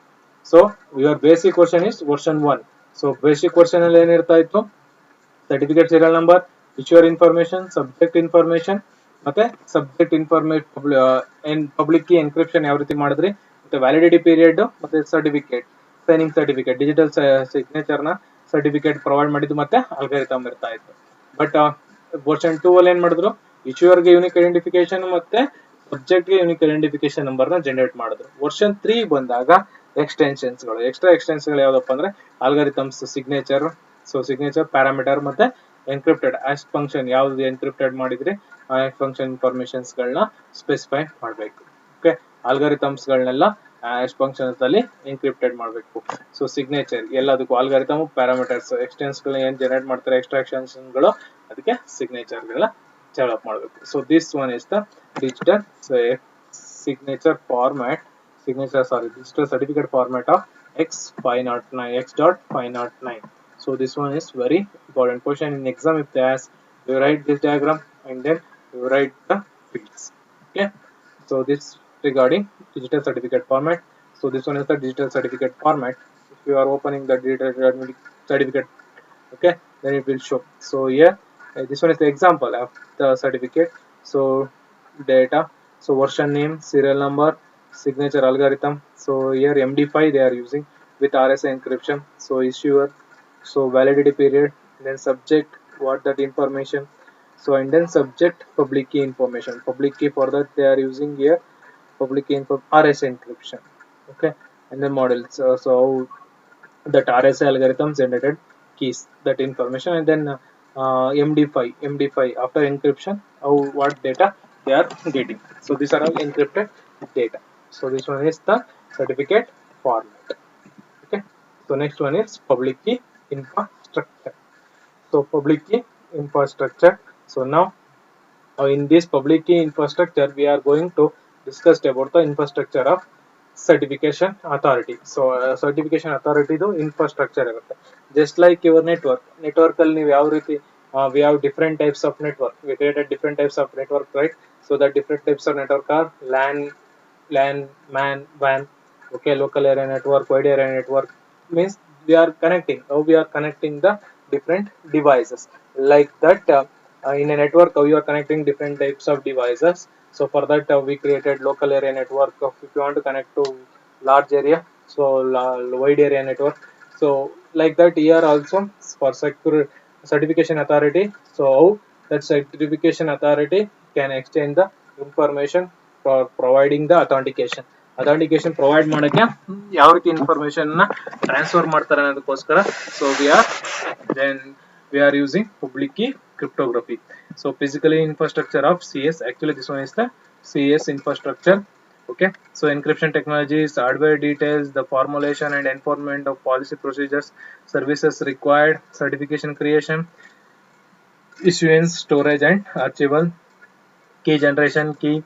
A: So your basic version is version 1. So basic version ಅಲ್ಲಿ ಏನಿರ್ತಾ ಇತ್ತು, certificate serial number, issuer information, subject information, ಮತ್ತೆ subject information public key encryption ಯಾವ ರೀತಿ ಮಾಡಿದ್ರಿ, ಮತ್ತೆ ವ್ಯಾಲಿಡಿಟಿ ಪೀರಿಯಡ್, ಮತ್ತೆ certificate signing certificate digital signature ನ ಸರ್ಟಿಫಿಕೇಟ್ ಪ್ರೊವೈಡ್ ಮಾಡಿದ್ದು, ಮತ್ತೆ ಅಲ್ಗಾರಿಥಮ್ ಇರ್ತಾ ಇತ್ತು. ಬಟ್ ವರ್ಷನ್ 2 ಅಲ್ಲಿ ಏನ್ ಮಾಡಿದ್ರು, ಇಶ್ಯೂವರ್ ಗೆ ಯೂನಿಕ್ ಐಡೆಂಟಿಫಿಕೇಶನ್ ಮತ್ತೆ ಸಬ್ಜೆಕ್ಟ್ ಗೆ ಯೂನಿಕ್ ಐಡೆಂಟಿಫಿಕೇಶನ್ ನಂಬರ್ ನ ಜನರೇಟ್ ಮಾಡಿದ್ರು. ವರ್ಷನ್ 3 ಬಂದಾಗ ಎಕ್ಸ್ಟೆನ್ಷನ್ಸ್ ಗಳು, ಎಕ್ಸ್ಟ್ರಾ ಎಕ್ಸ್ಟೆನ್ಷನ್ ಗಳು ಯಾವ್ದಪ್ಪ ಅಂದ್ರೆ algorithms signature, so signature, parameter, ಮತ್ತೆ ಎನ್ಕ್ರಿಪ್ಟೆಡ್ ಹ್ಯಾಶ್ ಫಂಕ್ಷನ್ ಯಾವ್ದು ಎನ್ಕ್ರಿಪ್ಟೆಡ್ ಮಾಡಿದ್ರಿ ಆ ಫಂಕ್ಷನ್ ಇನ್ಫಾರ್ಮೇಶನ್ಸ್ ಗಳನ್ನ ಸ್ಪೆಸಿಫೈ ಮಾಡಬೇಕು. ಓಕೆ, ಅಲ್ಗಾರಿಥಮ್ಸ್ ಗಳನ್ನೆಲ್ಲ ಹ್ಯಾಶ್ ಫಂಕ್ಷನ್ಸ್ ಅಲ್ಲಿ ಎನ್ಕ್ರಿಪ್ಟೆಡ್ ಮಾಡಬೇಕು. ಸೊ ಸಿಗ್ನೇಚರ್ ಎಲ್ಲದಕ್ಕೂ ಅಲ್ಗಾರಿಥಮ್, ಪ್ಯಾರಾಮೀಟರ್ಸ್, ಎಕ್ಸ್ಟೆನ್ಸ್ ಗಳನ್ನ ಏನ್ ಜನರೇಟ್ ಮಾಡ್ತಾರೆ ಎಕ್ಸ್ಟ್ರಾ ಎಕ್ಸ್ಟೆನ್ಷನ್ ಗಳು, ಅದಕ್ಕೆ ಸಿಗ್ನೇಚರ್ ಗಳನ್ನ ಡೆವಲಪ್ ಮಾಡಬೇಕು. So this one is the digital signature format digital certificate format of X.509. So this one is very important question in exam. If they ask, you write this diagram and then you write the fields. Okay, so this regarding digital certificate format. So this one is the digital certificate format. If you are opening the digital certificate, okay, then it will show. So here this one is the example of the certificate. So data, so version name, serial number, signature algorithm. So here MD5 they are using with RSA encryption. So issuer, so validity period, then subject, what that information, so and then subject public key information, public key, for that they are using here public key info RSA encryption. Okay, and then models, so that RSA algorithm generated keys, that information, and then MD5 after encryption, how what data they are getting. So these are all encrypted data. So this one is the certificate format. Okay, so next one is public key infrastructure. So public key infrastructure. So now in this public key infrastructure we are going to discuss about the infrastructure of certification authority. So certification authority do infrastructure irutte, just like your network alli ನೀವು ಯಾವ ರೀತಿ we have different types of network, we created different types of network, right? So the different types of network are LAN, MAN, WAN. Okay, local area network, wide area network means we are connecting, how we are connecting the different devices, like that in a network how you are connecting different types of devices. So for that we created local area network. If you want to connect to large area, so wide area network. So like that here also for secure certification authority, so how that certification authority can exchange the information for providing the authentication provide ಮಾಡಕ್ಕೆ ಯಾವ ರೀತಿ information ನ transfer ಮಾಡ್ತಾರೆ ಅನ್ನೋದಕ್ಕೋಸ್ಕರ so we are using public key cryptography. So physically infrastructure of CS, actually this one is the CS infrastructure. Okay, so encryption technologies, hardware details, the formulation and enforcement of policy procedures, services required, certification creation, issuance, storage and archival, key generation, key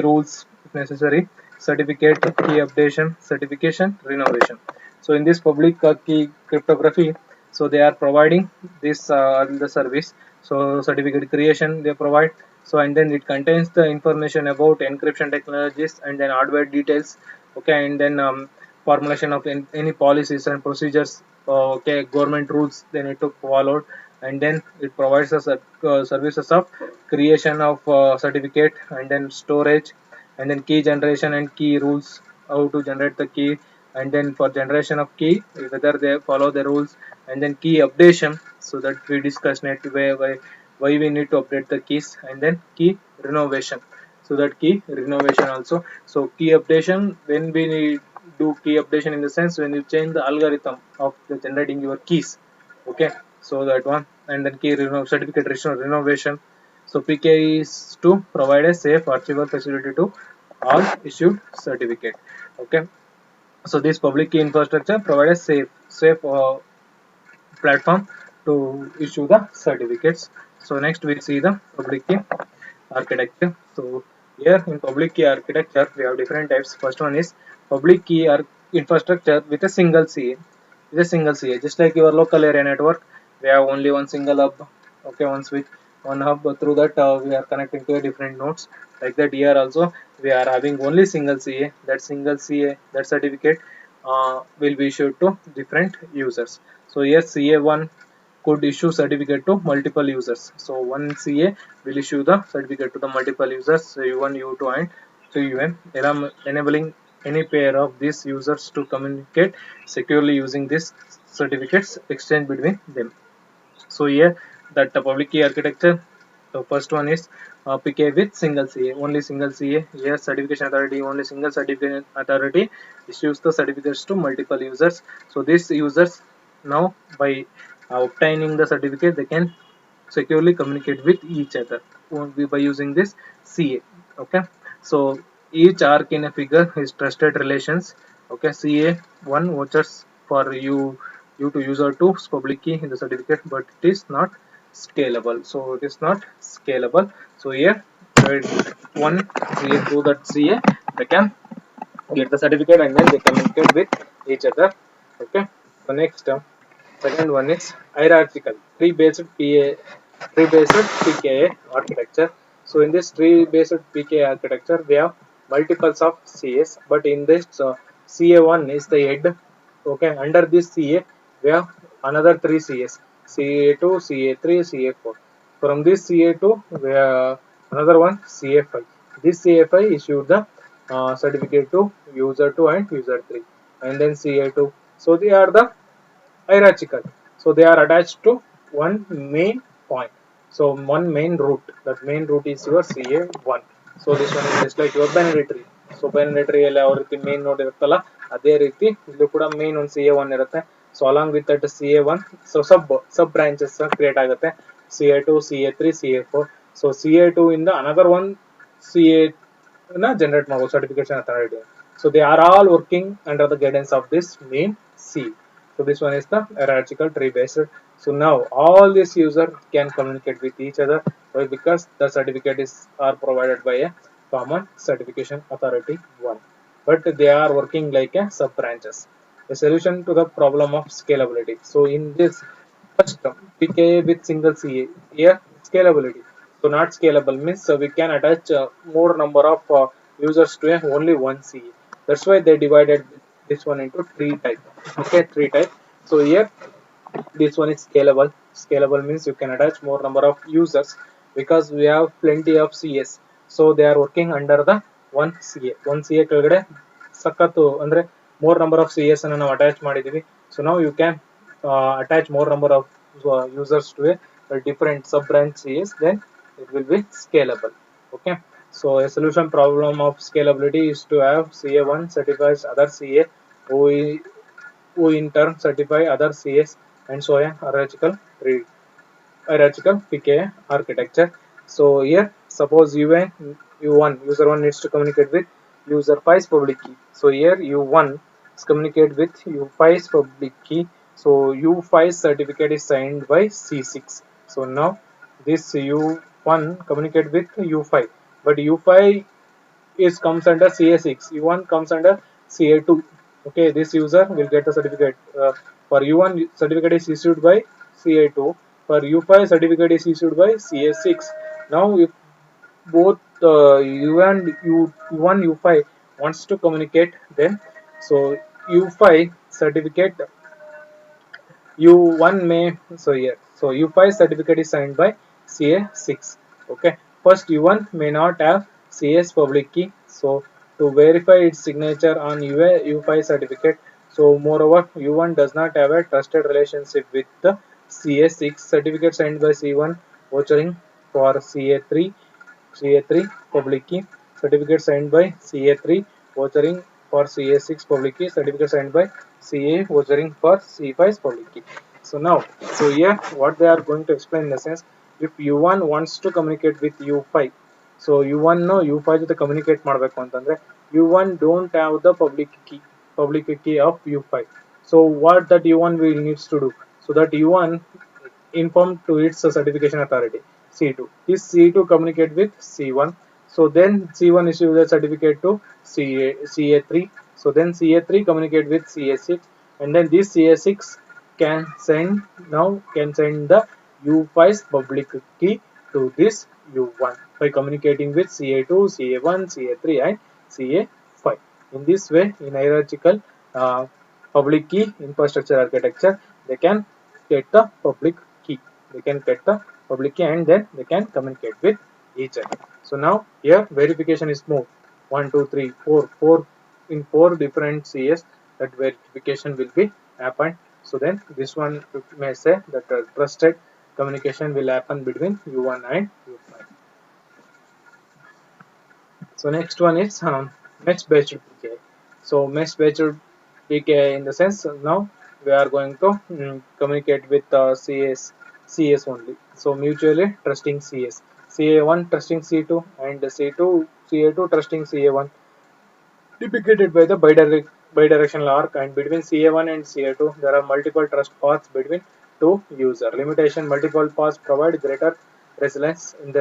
A: rules if necessary, certificate, key updation, certification, renovation. So in this public key cryptography, so they are providing this the service. So certificate creation they provide. So and then it contains the information about encryption technologies and then hardware details. Okay, and then formulation of any policies and procedures. Okay, government rules they need to follow, and then it provides us services of creation of certificate and then storage and then key generation and key rules, how to generate the key, and then for generation of key whether they follow the rules, and then key updation, so that we discussed net why we need to update the keys, and then key renovation, so that key renovation also. So key updation, when we need do key updation in the sense when you change the algorithm of the generating your keys. Okay, so that one, and then key certificate renovation. So PK is to provide a safe archival facility to all issued certificate. Okay, so this public key infrastructure provide a safe platform to issue the certificates. So next we see the public key architecture. So here in public key architecture we have different types. First one is public key infrastructure with a single CA. With a single CA, just like your local area network, we have only one single hub. Okay, one switch, one hub. Through that we are connecting to a different nodes. Like that here also we are having only single CA. That single CA, that certificate will be issued to different users. So here CA1 could issue certificate to multiple users. So one CA will issue the certificate to the multiple users, so U1, U2 and 3UN, enabling any pair of these users to communicate securely using these certificates exchange between them. So here that the public key architecture, the first one is PK with single CA, only single CA. Here certification authority, only single certification authority issues the certificates to multiple users. So these users now by obtaining the certificate they can securely communicate with each other by using this CA. Okay, so each arc in a figure is trusted relations. Okay, CA one vouchers for you to user 2 public key in the certificate, but it is not scalable. So it is not scalable. So here one CA through that CA they can get the certificate and then they communicate with each other. Okay, so next second one is hierarchical tree based PKA architecture. So in this tree based PKA architecture we have multiples of CAs, but in this CA1 is the head. Okay, under this CA we have another three CAs, CA2, CA3, CA4. From this CA2 we have another one CA5. This CA5 issued the certificate to user 2 and user 3, and then CA2. So they are the hierarchical. So they are attached to one main point. So one main root. That main root is your CA1. So this one is just like your binary tree. So binary tree ಅಲ್ಲಿ ಯಾವ ರೀತಿ main node ಇರುತ್ತಲ್ಲ ಅದೇ ರೀತಿ ಇಲ್ಲೂ ಕೂಡ main ಒಂದು CA1 ಇರುತ್ತೆ. So along with that CA1, so sub branches create ಆಗುತ್ತೆ. CA2, CA3, CA4. So CA2 ಇಂದ another one CA ನ generate ಮಾಡಬಹುದು certification authority. So they are all working under the guidance of this main C. So this one is the hierarchical tree based. So now all these users can communicate with each other. Why? Because the certificate is are provided by a common certification authority one, but they are working like a sub branches. A solution to the problem of scalability. So in this first PKA with single CA, here scalability. So not scalable means we can attach more number of users to only one CA. That's why they divided this one into three type. Okay, three type. So here this one is scalable. Scalable means you can attach more number of users because we have plenty of CS. So they are working under the one CA. One CA ಕೆಳಗಡೆ ಸಖತ್ತು ಅಂದ್ರೆ more number of CS ಅನ್ನು ನಾವು attach ಮಾಡಿದೀವಿ. So now you can attach more number of users to a different sub branch CS, then it will be scalable. Okay, so a solution problem of scalability is to have CA1 certifies other CA who in turn certify other CS, and so on hierarchical PKA architecture. So here suppose UN U1 user 1 needs to communicate with user 5's public key. So here U1 is communicate with U5's public key. So U5's certificate is signed by C6. So now this U1 communicate with U5, but U5 is comes under CA6. U1 comes under CA2. Okay, this user will get the certificate. For U1 certificate is issued by CA2. For U5 certificate is issued by CA6. Now if both U and U1 U5 wants to communicate, then so U5 certificate U1 may so yeah, so U5 certificate is signed by CA6. Okay, first U1 may not have CS public key, so to verify its signature on U5 certificate, so moreover U1 does not have a trusted relationship with the CA6 certificate signed by C1 vouchering for CA3 public key certificate signed by CA3 vouchering for CA6 public key certificate signed by CA vouchering for C5's public key. So now, so here what they are going to explain in the sense, if U1 wants to communicate with U5, so U1 no U5 ಜೊತೆ communicate ಮಾಡಬೇಕು ಅಂತಂದ್ರೆ U1 don't have the public key of U5. So what that U1 will needs to do, so that U1 inform to its certification authority C2. This C2 communicate with C1. So then C1 issue the certificate to CA3. So then CA3 communicate with CA6, and then this CA6 can send the U5's public key to this U1 by communicating with CA2, CA1, CA3, and CA5. In this way, in hierarchical public key infrastructure architecture, they can get the public key. They can get the public key and then they can communicate with each other. So now here verification is moved 1, 2, 3, 4, 4 in 4 different CS that verification will be happened. So then this one may say that trusted communication will happen between U1 and U5. So next one is mesh based PKI. So mesh based PKI in the sense now we are going to communicate with CS only. So mutually trusting CS. CA1 trusting C2 and CA2 trusting CA1, depicted by the bidirectional arc, and between CA1 and CA2 there are multiple trust paths between two user. Limitation: multiple paths provide greater resilience in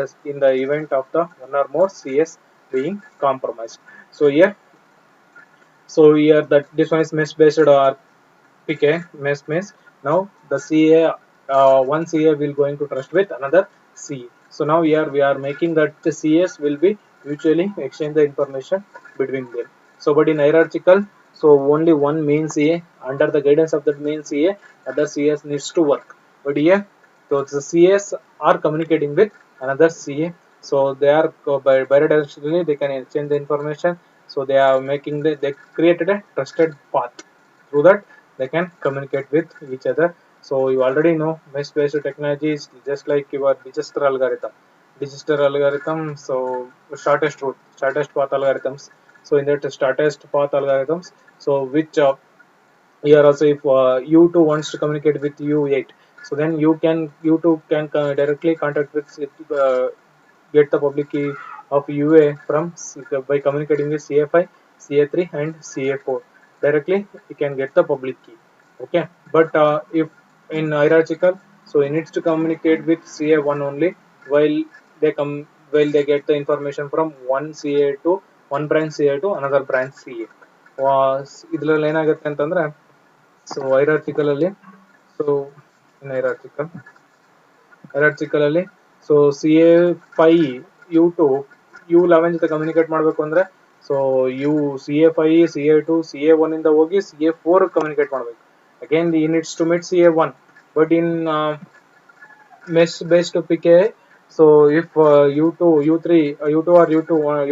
A: the event of the one or more CS being compromised. So here that this one is mesh based or PK mesh. Now the CA one CA will going to trust with another CA. So now here we are making that the CS will be mutually exchange the information between them. So but in hierarchical, so only one main CA under the guidance of that main CA, other CS needs to work. But here, so the CS are communicating with another CA. So they are bidirectionally they can exchange the information. So they are making they created a trusted path. Through that they can communicate with each other. So you already know mesh based technology is just like your Digital algorithm. So shortest route, shortest path algorithms. So in that shortest path algorithms, so which here also if U2 wants to communicate with U8, so then U2 can directly contact with get the public key of UA from by communicating with CA5, CA3, and CA4 directly. You can get the public key. Okay, but if in hierarchical, so it needs to communicate with CA1 only while they get the information from one CA to one branch CA to another branch CA. ಇದ್ರಲ್ಲಿ ಏನಾಗುತ್ತೆ ಅಂತಂದ್ರೆ so hierarchical ಅಲ್ಲಿ so in hierarchical ಅಲ್ಲಿ so CA5 U2 U11 ಜೊತೆ communicate ಮಾಡಬೇಕು ಅಂದ್ರೆ so CA5 CA2 CA1 ಇಂದ ಹೋಗಿ CA4 ಕಮ್ಯುನಿಕೇಟ್ ಮಾಡಬೇಕು. Again he needs to meet CA1, but in mesh based PKI, so if U2 U3 U2 or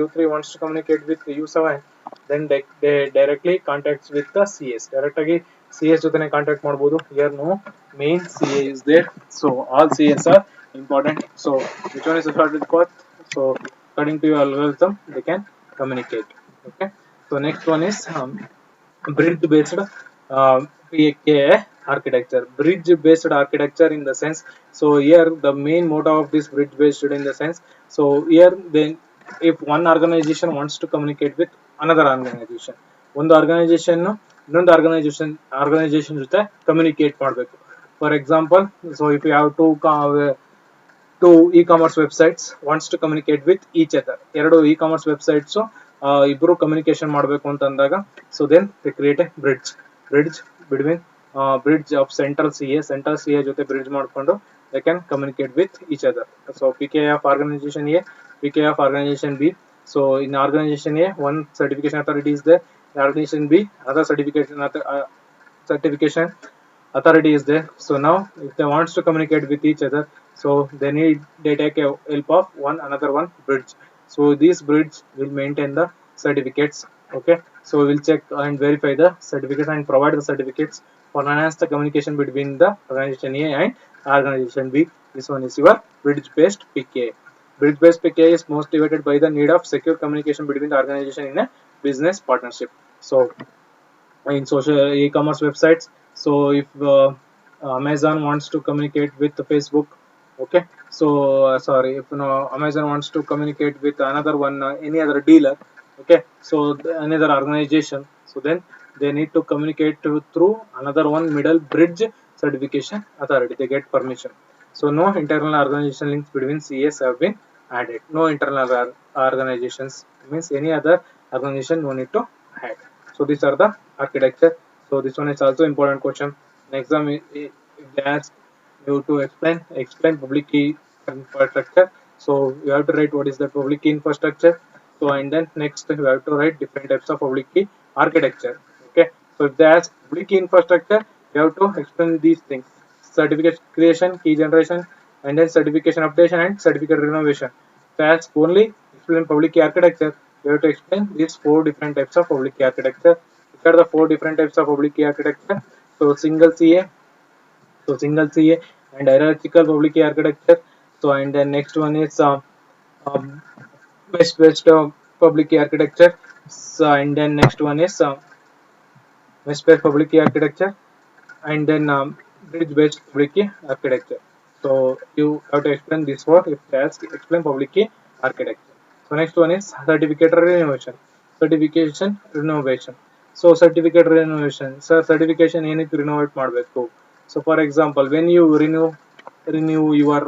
A: U3 wants to communicate with U7, then they directly contacts with the CS. Direct agi CS ಜೊತೆನೆ contact ಮಾಡಬಹುದು. Here no main CA is there, so all CS are important. So which one is the shortest path? So according to your algorithm they can communicate. Okay, so next one is bridge based PKI architecture. Bridge based architecture in the sense, so here the main motto of this bridge based in the sense, so here then if one organization wants to communicate with another organization, ಒಂದು organisation ಇನ್ನೊಂದು organisation ಜೊತೆ communicate ಮಾಡಬೇಕು. For example, so if you have to e-commerce websites wants to communicate with each other, ಎರಡು e-commerce websites ಇಬ್ರು communication ಮಾಡಬೇಕು ಅಂತ ಅಂದಾಗ, so then they create a bridge between bridge of central C A ಜೊತೆ bridge ಮಾಡಿಕೊಂಡು they can communicate with each other. So PK of organization A, PK of organization B. So in organization A, one certification authority is there. In organization B, another certification authority is there. So now if they wants to communicate with each other, so they take a help of another one bridge. So this bridge will maintain the certificates. Okay, so we will check and verify the certificates and provide the certificates for enhance the communication between the organization A and organization B. This one is your bridge based PKI. Bridge based PKI is most motivated by the need of secure communication between the organization in a business partnership. So in social e-commerce websites, so if Amazon wants to communicate with Facebook, okay, so sorry, if Amazon wants to communicate with another one, any other dealer, okay, so another organization, so then they need to communicate through another one middle bridge certification authority. They get permission. So no internal organization links between CS have been added. No internal organizations means any other organization no need to add. So these are the architecture. So this one is also important question. In exam, if they ask you to explain public key infrastructure, so you have to write what is the public key infrastructure. So and then next you have to write different types of public key architecture. Okay, so if they ask public key infrastructure, you have to explain these things: certificate creation, key generation, and then certification updation and certificate renovation. If they ask only explain public key architecture, you have to explain these 4 different types of public key architecture. Which are the 4 different types of public key architecture? So single CA and hierarchical public key architecture. So and then next one is um, west public key architecture. So and then next one is west public key architecture, and then bridge based public key architecture. So you have to explain this word if they ask explain public key architecture. So next one is certification renovation. So certificate renovation, sir, certification ಏನಕ್ಕೆ renovate ಮಾಡಬೇಕು? So for example, when you renew your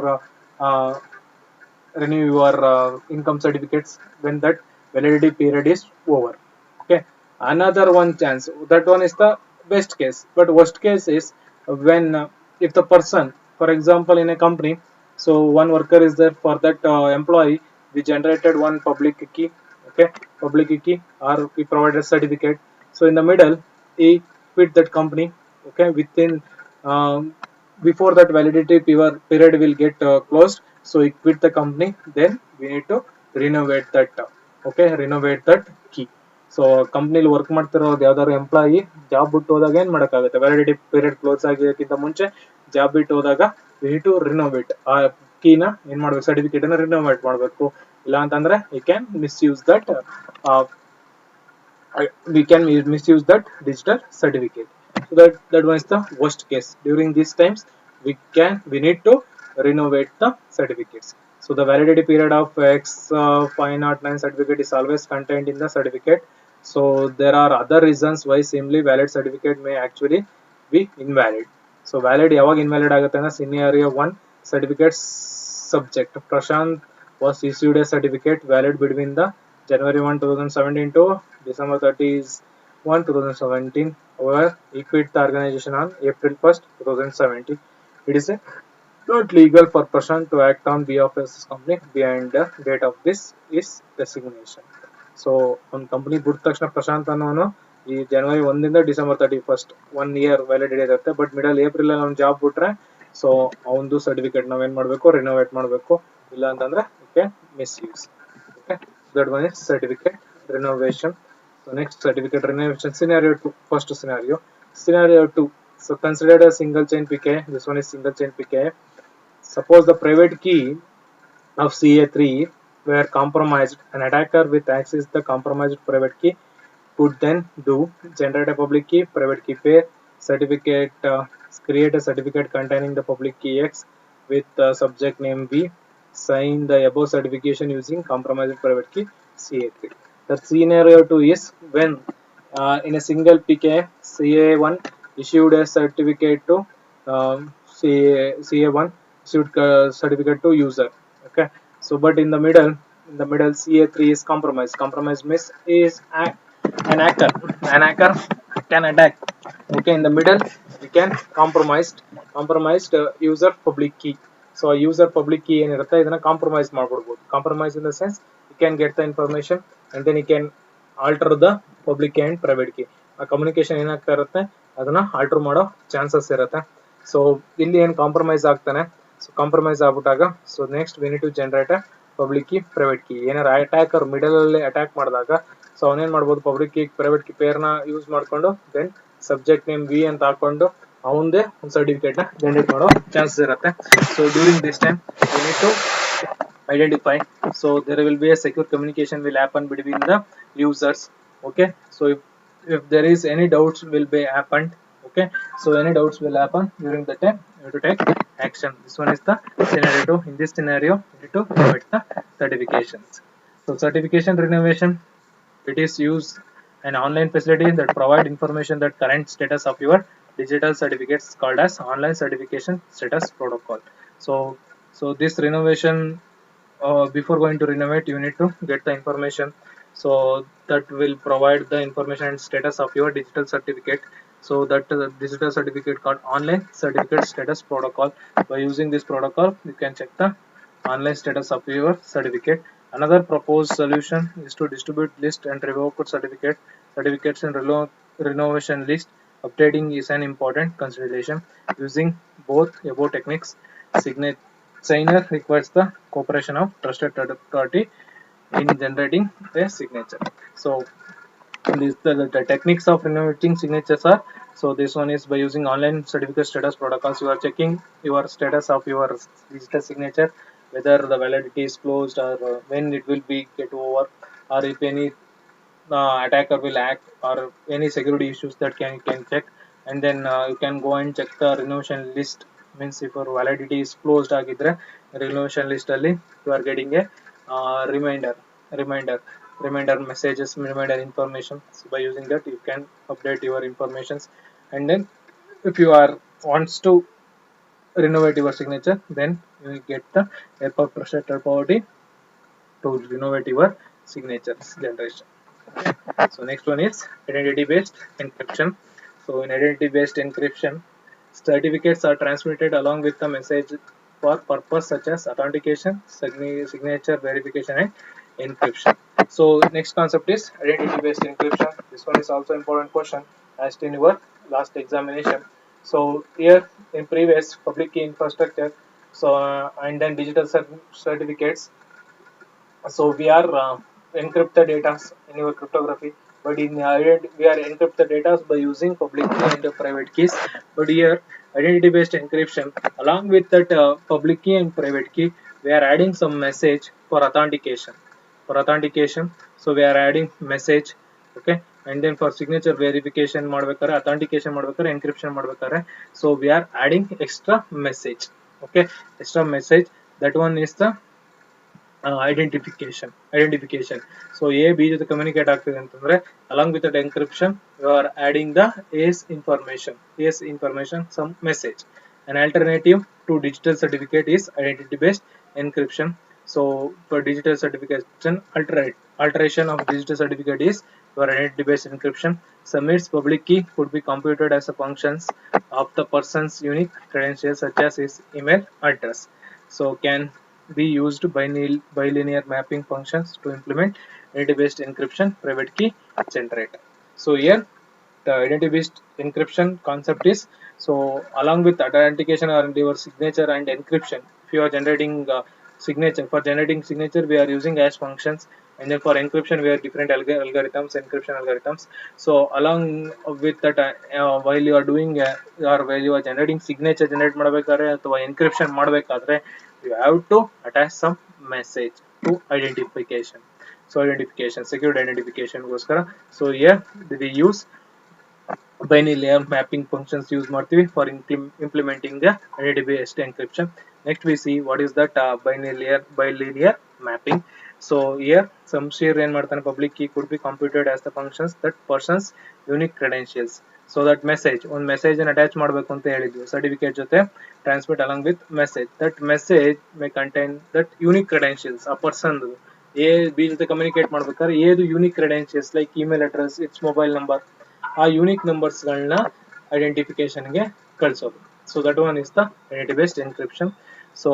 A: income certificates, when that validity period is over. Okay, another one chance, that one is the best case, but worst case is when if the person, for example, in a company, so one worker is there, for that employee we generated one public key. Okay, public key, or we provided a certificate. So in the middle he quit that company. Okay, within before that validity period will get closed, so he quit the company, then we need to renovate that. Okay, renovate that key. So ಕಂಪ್ನಿಲಿ work ಮಾಡ್ತಿರೋದು ಯಾವ್ದಾದ್ರು employee job ಬಿಟ್ಟು ಹೋದಾಗ ಏನ್ ಮಾಡಕ್ಕಾಗುತ್ತೆ? Validity period close ಆಗಿರೋಕ್ಕಿಂತ ಮುಂಚೆ job ಬಿಟ್ಟು ಹೋದಾಗ ವಿ ನೀಡ್ ಟು ರಿನೋವೇಟ್ ಆ ಕೀನ ಏನ್ ಮಾಡ್ಬೇಕು? ಸರ್ಟಿಫಿಕೇಟ್ ಅನ್ನ ರಿನೋವೇಟ್ ಮಾಡಬೇಕು. ಇಲ್ಲ ಅಂತಂದ್ರೆ we can misuse that digital certificate. So that one is the worst case. During these times we need to renovate the certificates. So the validity period of X509 certificate is always contained in the certificate. So there are other reasons why simply valid certificate may actually be invalid. So valid ಯಾವಾಗ invalid ಆಗುತ್ತೆ ಅಂದ್ರೆ scenario 1, certificate subject. Prashant was issued a certificate valid between the January 1, 2017 to December 31, 2017. However, he quit the organization on April 1st, 2017. It is not legal for Prashant to act on behalf of his company behind the date of this is resignation. So on company ಬಿಟ್ಟ ತಕ್ಷಣ ಪ್ರಶಾಂತ್ ಅನ್ನೋನು ಈ ಜನವರಿ 1ರಿಂದ December 31st 1 year validity ಇರುತ್ತೆ. But middle April ಅಲ್ಲಿ ಅವ್ನು job ಬಿಟ್ರೆ so ಅವನದು certificate ನಾವೇನ್ ಮಾಡಬೇಕು? ರಿನೋವೇಟ್ ಮಾಡಬೇಕು. ಇಲ್ಲ ಅಂತಂದ್ರೆ misuse. Okay, that one is certificate renovation. So next, certificate renovation scenario 2. First scenario 2. So considered a single chain PKI. This one is single chain PKI. Suppose the private key of CA3 were compromised. An attacker with access the compromised private key could then generate a public key, private key pair, certificate, create a certificate containing the public key X with subject name B, sign the above certification using compromised private key CA3. The scenario 2 is when in a single PK CA1 issued a certificate to CA1 issued certificate to user. Okay, so but in the middle CA3 is compromised. Compromised means is an hacker. An hacker can attack. Okay, in the middle we can compromised user public key. So a user public key ಏನಿರುತ್ತೆ ಇದನ್ನ compromise ಮಾಡ್ಬಿಡ್ಬೋದು. Compromise in the sense you can get the information and then you can alter the public key and private key. ಆ communication ಏನಾಗ್ತಾ ಇರುತ್ತೆ ಅದನ್ನ alter ಮಾಡೋ chances ಇರುತ್ತೆ. So ಇಲ್ಲಿ ಏನ್ ಕಾಂಪ್ರಮೈಸ್ ಆಗ್ತಾನೆ, ಸೊ ಕಾಂಪ್ರಮೈಸ್ ಆಗ್ಬಿಟ್ಟಾಗ so next we need to generate a public key private key. ಏನಾರ ಅಟ್ಯಾಕರ್ ಮಿಡಲ್ ಅಲ್ಲಿ ಅಟ್ಯಾಕ್ ಮಾಡಿದಾಗ ಸೊ ಅವನೇನ್ ಮಾಡ್ಬೋದು, ಪಬ್ಲಿಕ್ ಕೀ ಪ್ರೈವೇಟ್ ಕೀ ಪೇರ್ನ ಯೂಸ್ ಮಾಡ್ಕೊಂಡು ದೆನ್ ಸಬ್ಜೆಕ್ಟ್ ನೇಮ್ ವಿ ಅಂತ ಹಾಕೊಂಡು ಅವಂದೇ ಒಂದು ಸರ್ಟಿಫಿಕೇಟ್ ನ ಜನರೇಟ್ ಮಾಡೋ ಚಾನ್ಸಸ್ ಇರುತ್ತೆ. So during this time we need to identify, so there will be a secure communication will happen between the users. Okay, so if there is any doubts will be happened. Okay, so any doubts will happen during the time you have to take action. This one is the scenario 2. In this scenario you need to renovate the certifications. So certification renovation, it is used an online facility that provide information that current status of your digital certificates called as online certification status protocol. So this renovation, before going to renovate you need to get the information, so that will provide the information and status of your digital certificate. So that digital certificate called online certificate status protocol. By using this protocol you can check the online status of your certificate. Another proposed solution is to distribute list and revoked certificates in renovation list. Updating is an important consideration. Using both above techniques, signer requires the cooperation of trusted third party in generating a signature. So the techniques of renovating signatures are, so this one is by using online certificate status protocols. You are checking your status of your digital signature, whether the validity is closed or when it will be get over, or if any attacker will act, or any security issues that you can check. And then you can go and check the renovation list, means if your validity is closed agidre renovation list alli you are getting a reminder messages, reminder information. So by using that you can update your informations. And then if you are wants to renovate your signature, then you will get the help of trusted third party to renovate your signatures generation. So next one is identity based encryption. So in identity based encryption, certificates are transmitted along with the message for purpose such as authentication, signature verification and encryption. So next concept is identity based encryption. This one is also important question asked in your last examination. So here in previous public key infrastructure, so and then digital certificates, so we are encrypt the data in your cryptography, but in we are encrypt the data by using public key and private keys. But here identity based encryption, along with that public key and private key, we are adding some message for authentication. So we are adding message. Okay, and then for signature verification ಮಾಡ್ಬೇಕಾದ್ರೆ authentication ಮಾಡ್ಬೇಕಾದ್ರೆ encryption ಮಾಡ್ಬೇಕಾದ್ರೆ, so we are adding extra message. Okay, extra message, that one is the identification. So a b ಜೊತೆ communicate ಆಗ್ತಿದೆ ಅಂತಂದ್ರೆ along with that encryption you are adding the a's information some message. An alternative to digital certificate is identity based encryption. So for digital certification, alteration of digital certificate is your identity based encryption. Submits public key could be computed as a functions of the person's unique credentials such as his email address. So can be used by bilinear mapping functions to implement identity based encryption private key generator. So here the identity based encryption concept is, so along with authentication or your signature and encryption, if you are generating signature, for generating signature we are using hash functions, and then for encryption we have different encryption algorithms. So along with that while you are doing or while you are generating signature generate ಮಾಡಬೇಕಾದ್ರೆ ಅಥವಾ encryption ಮಾಡಬೇಕಾದ್ರೆ you have to attach some message to identification. So secure identification goskara. So here we use binary layer mapping functions use ಮಾಡ್ತೀವಿ for implementing the identity based encryption. Next we see what is that bilinear mapping. So here some share ಏನ್ ಮಾಡ್ತಾನೆ, public key could be computed as the functions that person's unique credentials. So that message ಒಂದು message ಅನ್ನು attach ಮಾಡಬೇಕು ಅಂತ ಹೇಳಿದ್ವಿ, certificate ಜೊತೆ transmit along with message. That message may contain that unique credentials ಆ person A B ಜೊತೆ communicate ಮಾಡ್ಬೇಕಾದ್ರೆ ಏದು unique credentials like email address, it's mobile number, ಆ ಯೂನಿಕ್ ನಂಬರ್ಸ್ ಗಳನ್ನ ಐಡೆಂಟಿಫಿಕೇಶನ್ ಗೆ ಕಳಿಸೋದು. So that one is the identity based encryption. So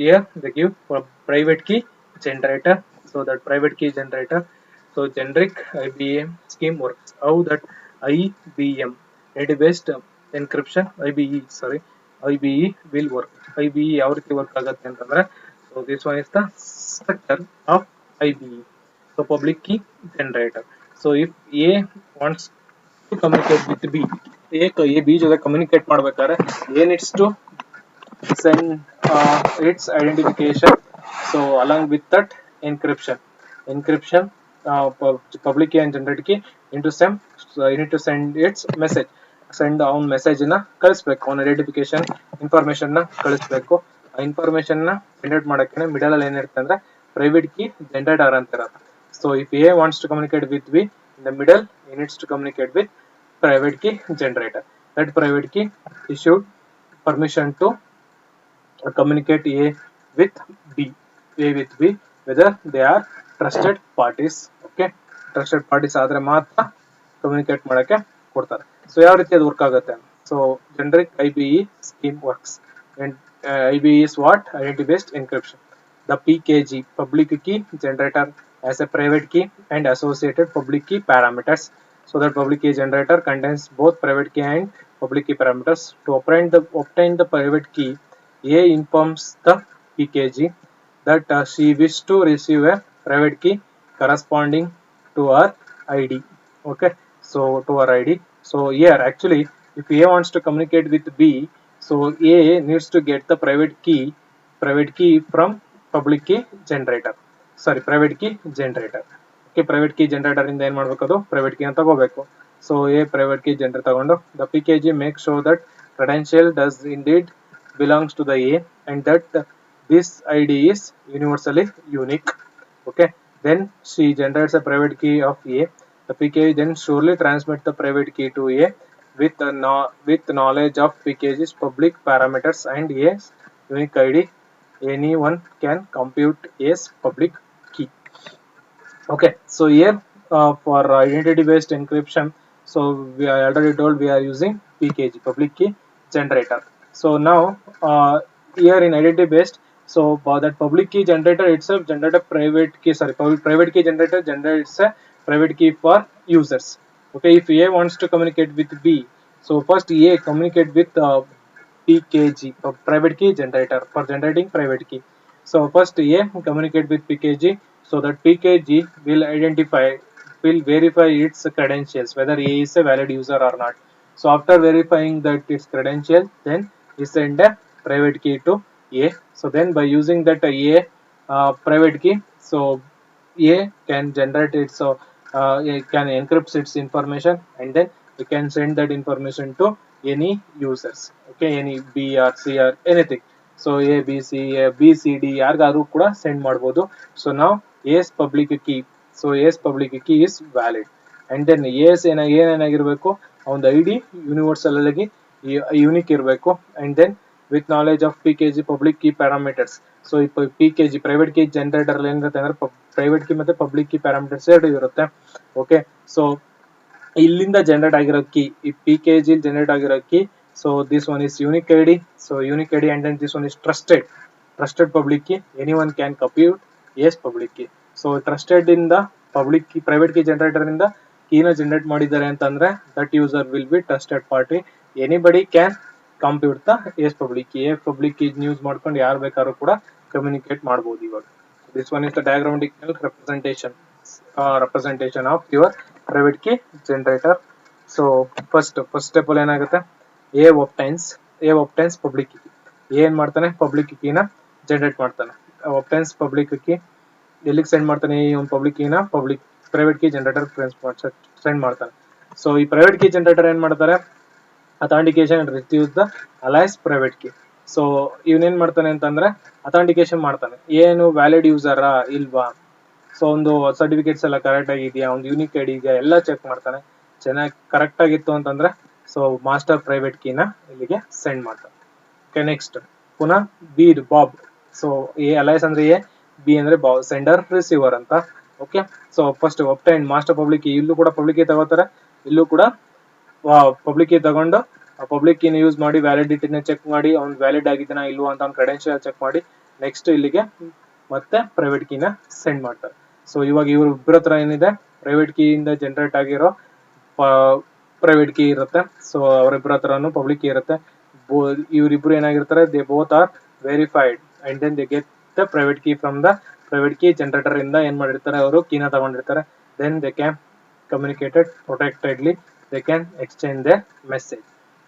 A: here they give private key generator. So that private key generator, so generic IBM scheme works. How that IBM identity based encryption IBE will work. IBE ಯಾವ ರೀತಿ work ಆಗುತ್ತೆ ಅಂತಂದ್ರೆ, so this one is the structure of IBE. So public key generator. So if A wants to communicate with B, A B ಜೊತೆ communicate ಮಾಡ್ಬೇಕಾದ್ರೆ A needs to send its identification. So along with that encryption public key and generated key into SEM. So you need to send its message, send on message na ಕಳಿಸಬೇಕು, on identification information na ಕಳಿಸಬೇಕು. ಆ information na generate ಮಾಡಕ್ಕೆ middle ಅಲ್ಲಿ ಏನಿರುತ್ತೆ ಅಂದ್ರೆ private key generator ಅಂತ ಇರುತ್ತೆ. So if A wants to communicate with B, in the middle he needs to communicate with private key generator. That private key issued permission to communicate A with B, whether they are trusted parties. Okay, trusted parties ಆದ್ರೆ ಮಾತ್ರ communicate ಮಾಡಕ್ಕೆ ಕೊಡ್ತಾರೆ. So ಯಾವ ರೀತಿ ಅದು work ಆಗುತ್ತೆ? So generic IBE scheme works, and IBE is what? Identity based encryption. The PKG public key generator has a private key and associated public key parameters. So that public key generator contains both private key and public key parameters. To obtain the private key, A informs the PKG that she wishes to receive a private key corresponding to her ID. Okay, so to her ID. So here actually if A wants to communicate with B, so A needs to get the private key from public key generator. Private key generator. Okay, private key generator ಇಂದ ಏನು ಮಾಡಬೇಕು, ಅದು private key ಅಂತ ತಗೋಬೇಕು. So A private key generator ತಗೊಂಡು the PKG makes sure that credential does indeed belongs to the A and that this ID is universally unique. Okay, then she generates a private key of A. The PKG then surely transmits the private key to A with knowledge of PKG's public parameters and A's unique ID. Anyone can compute A's public key. Okay, so here for identity based encryption, so we are already told we are using PKG, public key generator. So now here in identity based, so that public key generator itself generate a private key generator generates a private key for users. Okay, if A wants to communicate with B, so first A communicate with PKG, private key generator, for generating private key. So first A communicate with PKG, so that PKG will verify its credentials whether A is a valid user or not. So after verifying that its credential, then we send a private key to A. So then by using that A private key, so A can generate it, so it can encrypt its information and then you can send that information to any users. Okay, any B or C or anything. So A B C D ಯಾರಿಗಾದ್ರೂ ಕೂಡ send ಮಾಡಬಹುದು. So now A's public key, so A's public key is valid and then A's ಏನಾಗಿರಬೇಕು, ಅವನ ID universal ಆಗಿ unique ಇರಬೇಕು and then with knowledge of PKG public key parameters. So PKG private key generator ಅಲ್ಲಿ ಏನಿರುತ್ತೆ ಅಂದ್ರೆ private key ಮತ್ತೆ public key parameters ಎರಡು ಇರುತ್ತೆ. Okay, so ಇಲ್ಲಿಂದ ಜನರೇಟ್ ಆಗಿರೋ ಕೀ, ಈ PKG ಜನರೇಟ್ ಆಗಿರೋ key, so this one is unique ID, so unique ID and then this one is trusted public key. Anyone can compute A's public key. So trusted ಇಂದ public key private key generator ಇಂದ ಕೀನ generate ಮಾಡಿದ್ದಾರೆ ಅಂತಂದ್ರೆ that user will be trusted party. Anybody can compute the A's public key. A public key use ಮಾಡ್ಕೊಂಡು ಯಾರು ಬೇಕಾದ್ರೂ ಕೂಡ communicate ಮಾಡಬಹುದು ಇವಾಗ. This one is the diagrammatical representation of your private key generator. So first step ಅಲ್ಲಿ ಏನಾಗುತ್ತೆ, A obtains public key. ಏನ್ ಮಾಡ್ತಾನೆ, public key ನ ಜನರೇಟ್ ಮಾಡ್ತಾನೆ. obtains public key ಎಲ್ಲಿಗೆ ಸೆಂಡ್ ಮಾಡ್ತಾನೆ, ಈ ಒಂದು public key ನ private key generator ಸೆಂಡ್ ಮಾಡ್ತಾನೆ. ಸೊ ಈ ಪ್ರೈವೇಟ್ ಕೀ ಜನರೇಟರ್ ಏನ್ ಮಾಡ್ತಾರೆ, authentication receives the Alice private key. So ಇವನೇನ್ ಮಾಡ್ತಾನೆ ಅಂತಂದ್ರೆ ಅಥೆಂಟಿಕೇಶನ್ ಮಾಡ್ತಾನೆ, ಏನು ವ್ಯಾಲಿಡ್ ಯೂಸರಾ ಇಲ್ವಾ, ಸೊ ಒಂದು ಸರ್ಟಿಫಿಕೇಟ್ಸ್ ಎಲ್ಲ ಕರೆಕ್ಟ್ ಆಗಿದೆಯಾ, ಒಂದು ಯೂನಿಕ್ ಐಡಿ ಇದೆಯಾ ಎಲ್ಲ ಚೆಕ್ ಮಾಡ್ತಾನೆ. ಚೆನ್ನಾಗಿ ಕರೆಕ್ಟ್ ಆಗಿತ್ತು ಅಂತಂದ್ರೆ ಸೊ ಮಾಸ್ಟರ್ ಪ್ರೈವೇಟ್ ಕೀನ ಇಲ್ಲಿಗೆ ಸೆಂಡ್ ಮಾಡ್ತಾನೆ. ಓಕೆ, ನೆಕ್ಸ್ಟ್ ಪುನಃ B Bob. So A alloys ಅಂದ್ರೆ ಎ, ಬಿ ಅಂದ್ರೆ ಬಾಬ್, ಸೆಂಡರ್ ರಿಸೀವರ್ ಅಂತ. Okay, so first obtain master public key, ಇಲ್ಲೂ ಕೂಡ ಪಬ್ಲಿಕ್ ಕೀ ತಗೋತಾರೆ, ಇಲ್ಲೂ ಕೂಡ ಪಬ್ಲಿಕ್ ಕೀ ತಗೊಂಡು ಪಬ್ಲಿಕ್ ಕೀನ ಯೂಸ್ ಮಾಡಿ ವ್ಯಾಲಿಡಿಟಿನ ಚೆಕ್ ಮಾಡಿ ಅವ್ನು ವ್ಯಾಲಿಡ್ ಆಗಿದ್ದಾನ ಇಲ್ವಾ ಅಂತ ಅವ್ನ ಕ್ರೆಡೆನ್ಶಿಯಲ್ ಚೆಕ್ ಮಾಡಿ ನೆಕ್ಸ್ಟ್ ಇಲ್ಲಿಗೆ ಮತ್ತೆ ಪ್ರೈವೇಟ್ ಕೀನ ಸೆಂಡ್ ಮಾಡ್ತಾರೆ. ಸೊ ಇವಾಗ ಇವ್ರ ಇಬ್ಬರ ಹತ್ರ ಏನಿದೆ, ಪ್ರೈವೇಟ್ ಕೀ ಇಂದ ಜನರೇಟ್ ಆಗಿರೋ ಪ್ರೈವೇಟ್ ಕೀ ಇರುತ್ತೆ. ಸೊ ಅವರಿಬ್ಬರ ಹತ್ರನು ಪಬ್ಲಿಕ್ ಕೀ ಇರುತ್ತೆ. ಇವರಿಬ್ರು ಏನಾಗಿರ್ತಾರೆ, they both are verified and then they get the private key from the private key generator ಇಂದ ಏನ್ ಮಾಡಿರ್ತಾರೆ, ಅವರು ಕೀನ ತಗೊಂಡಿರ್ತಾರೆ. Then they can communicated protectedly, they can exchange the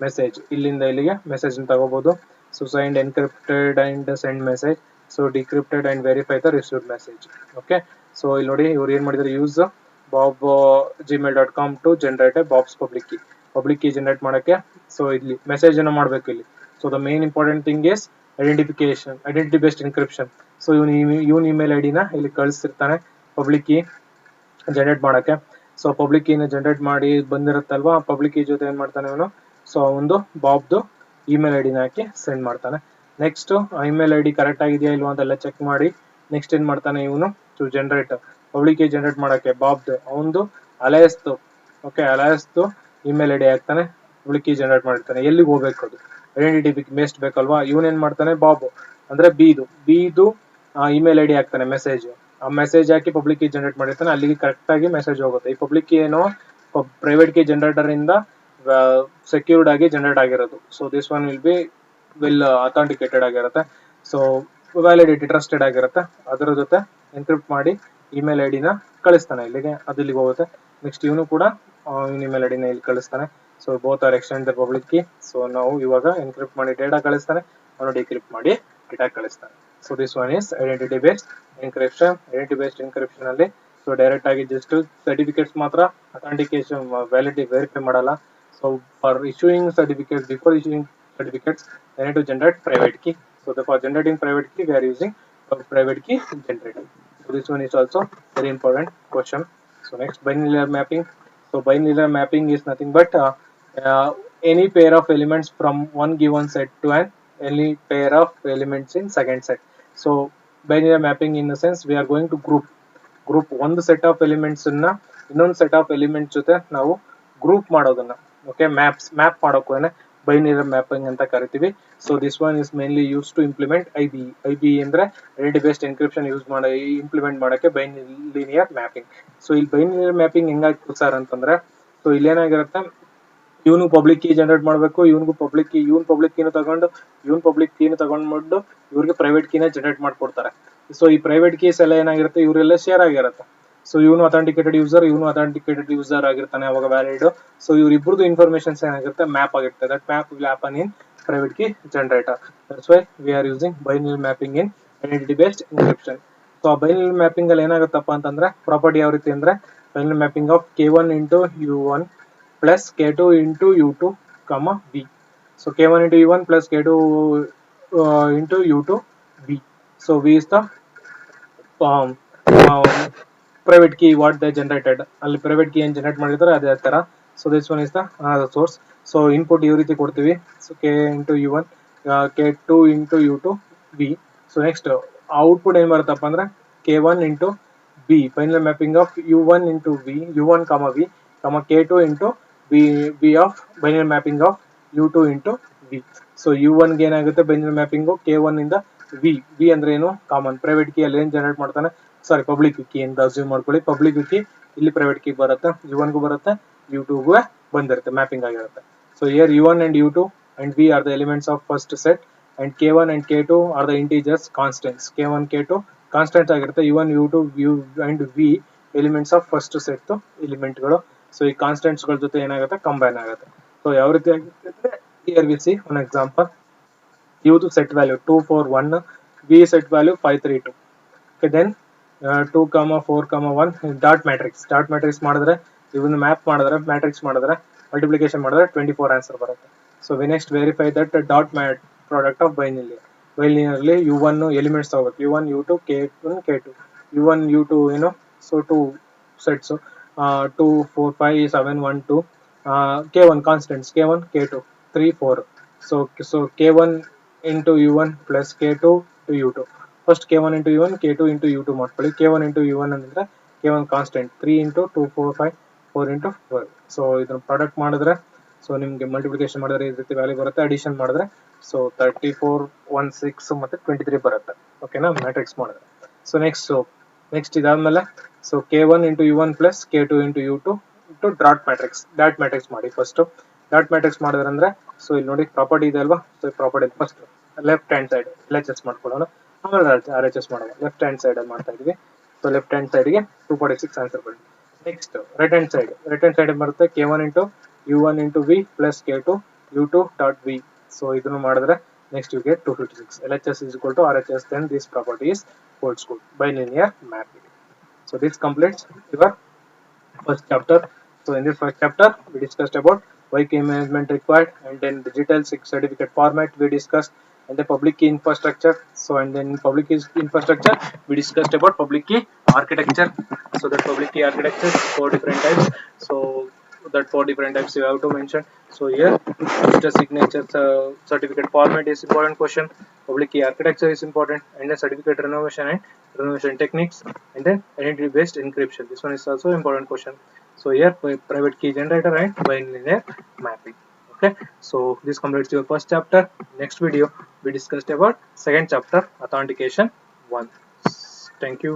A: message ಇಲ್ಲಿಂದ ಇಲ್ಲಿಗೆ ಮೆಸೇಜ್ ತಗೋಬಹುದು. So signed encrypted and send message, so decrypted and verify the received message. Okay, so ಇಲ್ಲಿ ನೋಡಿ ಇವ್ರು ಏನ್ ಮಾಡಿದ್ರೆ, use Bob gmail.com to generate Bob's public key generate ಮಾಡಕ್ಕೆ. So ಇಲ್ಲಿ ಮೆಸೇಜ್ ಅನ್ನ ಮಾಡಬೇಕು ಇಲ್ಲಿ. So the main important thing is identity based encryption. So ಇವನ್ ಇಮೇಲ್ ಐಡಿನ ಇಲ್ಲಿ ಕಳಿಸ್ತಿರ್ತಾನೆ ಪಬ್ಲಿಕ್ ಕೀ ಜನರೇಟ್ ಮಾಡಕ್ಕೆ. ಸೊ ಪಬ್ಲಿಕ್ ಕೀನ ಜನರೇಟ್ ಮಾಡಿ ಬಂದಿರುತ್ತಲ್ವಾ, ಪಬ್ಲಿಕ್ ಕೀ ಜೊತೆ ಏನ್ ಮಾಡ್ತಾನೆ ಇವನು, ಸೊ ಒಂದು ಬಾಬ್ದು ಇಮೇಲ್ ಐಡಿನ ಹಾಕಿ ಸೆಂಡ್ ಮಾಡ್ತಾನೆ. ನೆಕ್ಸ್ಟ್ ಇಮೇಲ್ ಐಡಿ ಕರೆಕ್ಟ್ ಆಗಿದೆಯಾ ಇಲ್ವಾ ಅಂತೆಲ್ಲ ಚೆಕ್ ಮಾಡಿ ನೆಕ್ಸ್ಟ್ ಏನ್ ಮಾಡ್ತಾನೆ ಇವನು, to generate public key generate ಮಾಡಕ್ಕೆ ಬಾಬ್ದು ಅವನದು ಅಲಯಸ್ತು, ಓಕೆ ಅಲಯಸ್ತು ಇಮೇಲ್ ಐಡಿ ಹಾಕ್ತಾನೆ, ಪಬ್ಲಿಕ್ ಕೀ ಜನರೇಟ್ ಮಾಡಿರ್ತಾನೆ. ಎಲ್ಲಿಗೆ ಹೋಗ್ಬೇಕು, ಅದು ಐಡೆಂಟಿಟಿ ಬೇಸ್ಡ್ ಬೇಕಲ್ವಾ. ಇವನ್ ಏನ್ ಮಾಡ್ತಾನೆ, ಬಾಬ್ ಅಂದ್ರೆ ಬಿದು ಇಮೇಲ್ ಐಡಿ ಹಾಕ್ತಾನೆ, ಆ ಮೆಸೇಜ್ ಹಾಕಿ ಪಬ್ಲಿಕ್ ಕೀ ಜನರೇಟ್ ಮಾಡಿರ್ತಾನೆ, ಅಲ್ಲಿಗೆ ಕರೆಕ್ಟ್ ಆಗಿ ಮೆಸೇಜ್ ಹೋಗುತ್ತೆ. ಈ ಪಬ್ಲಿಕ್ ಕೀ ಏನೋ ಪ್ರೈವೇಟ್ ಕೀ ಜನರೇಟರ್ ಇಂದ ಸೆಕ್ಯೂರ್ಡ್ ಆಗಿ ಜನರೇಟ್ ಆಗಿರೋದು. So this one will be authenticated ಆಗಿರುತ್ತೆ. ಸೊ ವ್ಯಾಲಿಡಿಟಿ ಟ್ರಸ್ಟೆಡ್ ಆಗಿರುತ್ತೆ. ಅದರ ಜೊತೆ ಎನ್ಕ್ರಿಪ್ಟ್ ಮಾಡಿ ಇಮೇಲ್ ಐಡಿನ ಕಳಿಸ್ತಾನೆ ಇಲ್ಲಿಗೆ, ಅದು ಇಲ್ಲಿಗೆ ಹೋಗುತ್ತೆ. ನೆಕ್ಸ್ಟ್ ಇವನು ಕೂಡ ಇಮೇಲ್ ಐಡಿನ ಇಲ್ಲಿ ಕಳಿಸ್ತಾನೆ. So both are exchange the public key. So ನಾವು ಇವಾಗ ಎನ್ಕ್ರಿಪ್ಟ್ ಮಾಡಿ ಡೇಟಾ ಕಳಿಸ್ತಾನೆ, ಅವನು ಡಿಕ್ರಿಪ್ಟ್ ಮಾಡಿ ಡೇಟಾ ಕಳಿಸ್ತಾನೆ. So this one is identity based encryption. Identity based encryption ಅಲ್ಲಿ ಸೊ ಡೈರೆಕ್ಟ್ ಆಗಿ ಜಸ್ಟ್ ಸರ್ಟಿಫಿಕೇಟ್ಸ್ ಮಾತ್ರ ಅಥೆಂಟಿಕೇಶನ್ ವ್ಯಾಲಿಡಿಟಿ ವೆರಿಫೈ ಮಾಡಲ್ಲ. So for issuing certificates, before issuing certificates they need to generate private key. So for generating private key we are using private key generator. So this one is also very important question. So next, bilinear mapping. So bilinear mapping is nothing but any pair of elements from one given set to any pair of elements in second set. So bilinear mapping in the sense we are going to group ಒಂದು set of elements ಅನ್ನ ಇನ್ನೊಂದು set of elements ಜೊತೆ ನಾವು group ಮಾಡೋದನ್ನ, okay map ಮಾಡೋಕೆ binary mapping ಅಂತ ಕರಿತೀವಿ. So this one is mainly use to implement IB ಅಂದ್ರೆ ಐಡೆಂಟಿಟಿ ಬೇಸ್ಡ್ ಎನ್ಕ್ರಿಪ್ಷನ್ ಯೂಸ್ ಮಾಡಿ ಇಂಪ್ಲಿಮೆಂಟ್ ಮಾಡಕ್ಕೆ ಬೈಲಿನಿಯರ್ ಮ್ಯಾಪಿಂಗ್. ಸೊ ಇಲ್ಲಿ ಬೈಲಿನಿಯರ್ ಮ್ಯಾಪಿಂಗ್ ಹೆಂಗಾಗ್ತದೆ ಸರ್ ಅಂತಂದ್ರೆ, ಸೊ ಇಲ್ಲಿ ಏನಾಗಿರುತ್ತೆ, ಇವನು ಪಬ್ಲಿಕ್ ಕೀ ಜನರೇಟ್ ಮಾಡಬೇಕು, ಇವನ್ ಪಬ್ಲಿಕ್ ಕೀನ ತಗೊಂಡ್ಬಿಟ್ಟು ಇವ್ರಿಗೆ ಪ್ರೈವೇಟ್ ಕೀನ ಜನರೇಟ್ ಮಾಡ್ಕೊಡ್ತಾರೆ. ಸೊ ಈ ಪ್ರೈವೇಟ್ ಕೀಸ್ ಎಲ್ಲ ಏನಾಗಿರುತ್ತೆ, ಇವರೆಲ್ಲ ಶೇರ್ ಆಗಿರುತ್ತೆ. ಸೊ ಇವನು ಅಥೆಂಟಿಕೇಟೆಡ್ ಯೂಸರ್ ಆಗಿರ್ತಾನೆ ಅವಾಗ ವ್ಯಾಲಿಡ್. ಸೊ ಇವ್ರಿಬ್ರದ್ದು ಇನ್ಫಾರ್ಮೇಶನ್ಸ್ ಏನಾಗಿರುತ್ತೆ, ಮ್ಯಾಪ್ ಆಗಿರುತ್ತೆ. That map will happen in private key generator. That's why we are using binary mapping in identity based encryption. So ಆ ಬೈನರಿ ಮ್ಯಾಪಿಂಗ್ ಅಲ್ಲಿ ಏನಾಗುತ್ತಪ್ಪ ಅಂತಂದ್ರೆ, ಪ್ರಾಪರ್ಟಿ ಯಾವ ರೀತಿ ಅಂದ್ರೆ, binary mapping of k1 into u1 plus k2 into u2, v. So k1 into u1 plus k2 into u2, v. So v is the private key what they generated. ಅಲ್ಲಿ private key ಏನ್ generate ಮಾಡಿರ್ತಾರೆ ಅದೇ ತರ. So this one is the source. So input ಈ ರೀತಿ ಕೊಡ್ತೀವಿ. So k into u1 k2 into u2 v. So next output ಏನ್ ಬರುತ್ತಪ್ಪ ಅಂದ್ರೆ k1 into v, final mapping of u1 into v, u1 v, k2 into v of binary mapping of u2 into v. So u1 ಗೆ ಏನಾಗುತ್ತೆ binary mapping k1 ಇಂದ v ಅಂದ್ರೆ ಏನು, common private key ಅಲ್ಲಿ ಏನ್ ಜನರೇಟ್ ಮಾಡ್ತಾನೆ, ಸಾರಿ public key ಅಂತ assume ಮಾಡ್ಕೊಳ್ಳಿ. ಪಬ್ಲಿಕ್ ಕೀ ಇಲ್ಲಿ ಪ್ರೈವೇಟ್ ಕೀ ಬರುತ್ತೆ, u1 ಗೂ ಬರುತ್ತೆ, u2 ಗೂ ಬಂದಿರುತ್ತೆ, ಮ್ಯಾಪಿಂಗ್ ಆಗಿರುತ್ತೆ. So here u1 and u2 and v are the elements of first set and k1 and k2 are the integers constants. k1 k2 constant ಆಗಿರುತ್ತೆ, u1 u2 and v elements of first set ಎಲಿಮೆಂಟ್ಗಳು. So ಈ constants ಗಳ ಜೊತೆ ಏನಾಗುತ್ತೆ, combine ಆಗುತ್ತೆ. So ಯಾವ ರೀತಿ ಆಗುತ್ತೆ ಅಂದ್ರೆ, here V C one example. u2 set value 2 4 1, v set value 5 3 2. Okay, then 2 4 1 dot matrix ಮಾಡಿದ್ರೆ
B: ಇವನ್ನ ಮ್ಯಾಪ್ ಮಾಡಿದ್ರೆ ಮ್ಯಾಟ್ರಿಕ್ಸ್ ಮಾಡಿದ್ರೆ ಮಲ್ಟಿಪ್ಲಿಕೇಶನ್ ಮಾಡಿದ್ರೆ 24 ಆನ್ಸರ್ ಬರುತ್ತೆ. So we next verify that dot mat product of bilinear. ಬೈಲಿನಿಯರ್ಲಿ u1 ಎಲಿಮೆಂಟ್ಸ್ ತಗೋಬೇಕು, u1 u2 k1 k2, u1 u2 ಏನು, so 2 sets, 2 4 5 7 1 2, k1 constants, k1 k2 3 4. So k1 into u1 plus k2 to u2. First k1 into u1 k2 into u2 ಮಾಡ್ಕೊಳ್ಳಿ. k1 into u1 ಅಂದ್ರೆ k1 constant, 3 into 2 4 5 4 into 4. So ಇದನ್ನ product ಮಾಡಿದ್ರೆ so ನಿಮಗೆ multiplication ಮಾಡಿದ್ರೆ ಈ ರೀತಿ value ಬರುತ್ತೆ, addition ಮಾಡಿದ್ರೆ ಸೊ 34 16 ಮತ್ತೆ 23 ಬರುತ್ತೆ. ಓಕೆನಾ, ಮ್ಯಾಟ್ರಿಕ್ಸ್ ಮಾಡಿದ್ರೆ. ಸೊ ನೆಕ್ಸ್ಟ್ ಇದಾದ್ಮೇಲೆ so k1 into u1 plus k2 into u2 into dot matrix ಮಾಡಿ. ಫಸ್ಟ್ ಡಾಟ್ ಮ್ಯಾಟ್ರಿಕ್ಸ್ ಮಾಡಿದ್ರೆ ಅಂದ್ರೆ ಸೊ ಇಲ್ಲಿ ನೋಡಿ ಪ್ರಾಪರ್ಟಿ ಇದೆ ಅಲ್ವಾ, so property first left hand side LHS ಮಾಡ್ಕೊಳ್ಳೋಣ, ಆಮೇಲೆ RHS ಮಾಡೋಣ. ಲೆಫ್ಟ್ ಹ್ಯಾಂಡ್ ಸೈಡ್ ಅಲ್ಲಿ ಮಾಡ್ತಾ ಇದೀವಿ. ಸೊ ಲೆಫ್ಟ್ ಹ್ಯಾಂಡ್ ಸೈಡ್ಗೆ 246 ಆನ್ಸರ್ ಬರುತ್ತೆ. ನೆಕ್ಸ್ಟ್ ರೈಟ್ ಹ್ಯಾಂಡ್ ಸೈಡ್ ಬರುತ್ತೆ k1 into u1 into v plus k2 u2 dot v. So ಇದನ್ನು ಮಾಡಿದ್ರೆ next you get 256. LHS is equal to RHS, then this property is holds good by linear mapping. So this completes your first chapter. So in this first chapter we discussed about why key management required, and then digital certificate format we discussed, and the public key infrastructure. So and then public key infrastructure we discussed about public key architecture. So that public key architecture, 4 different types. So that 4 different types you have to mention. So here digital signature certificate format is important question, public key architecture is important, and then certificate renovation and renovation techniques, and then identity based encryption, this one is also important question. So here private key generator and bilinear mapping. Okay, so this completes your first chapter. Next video we discussed about second chapter, authentication 1. Thank you.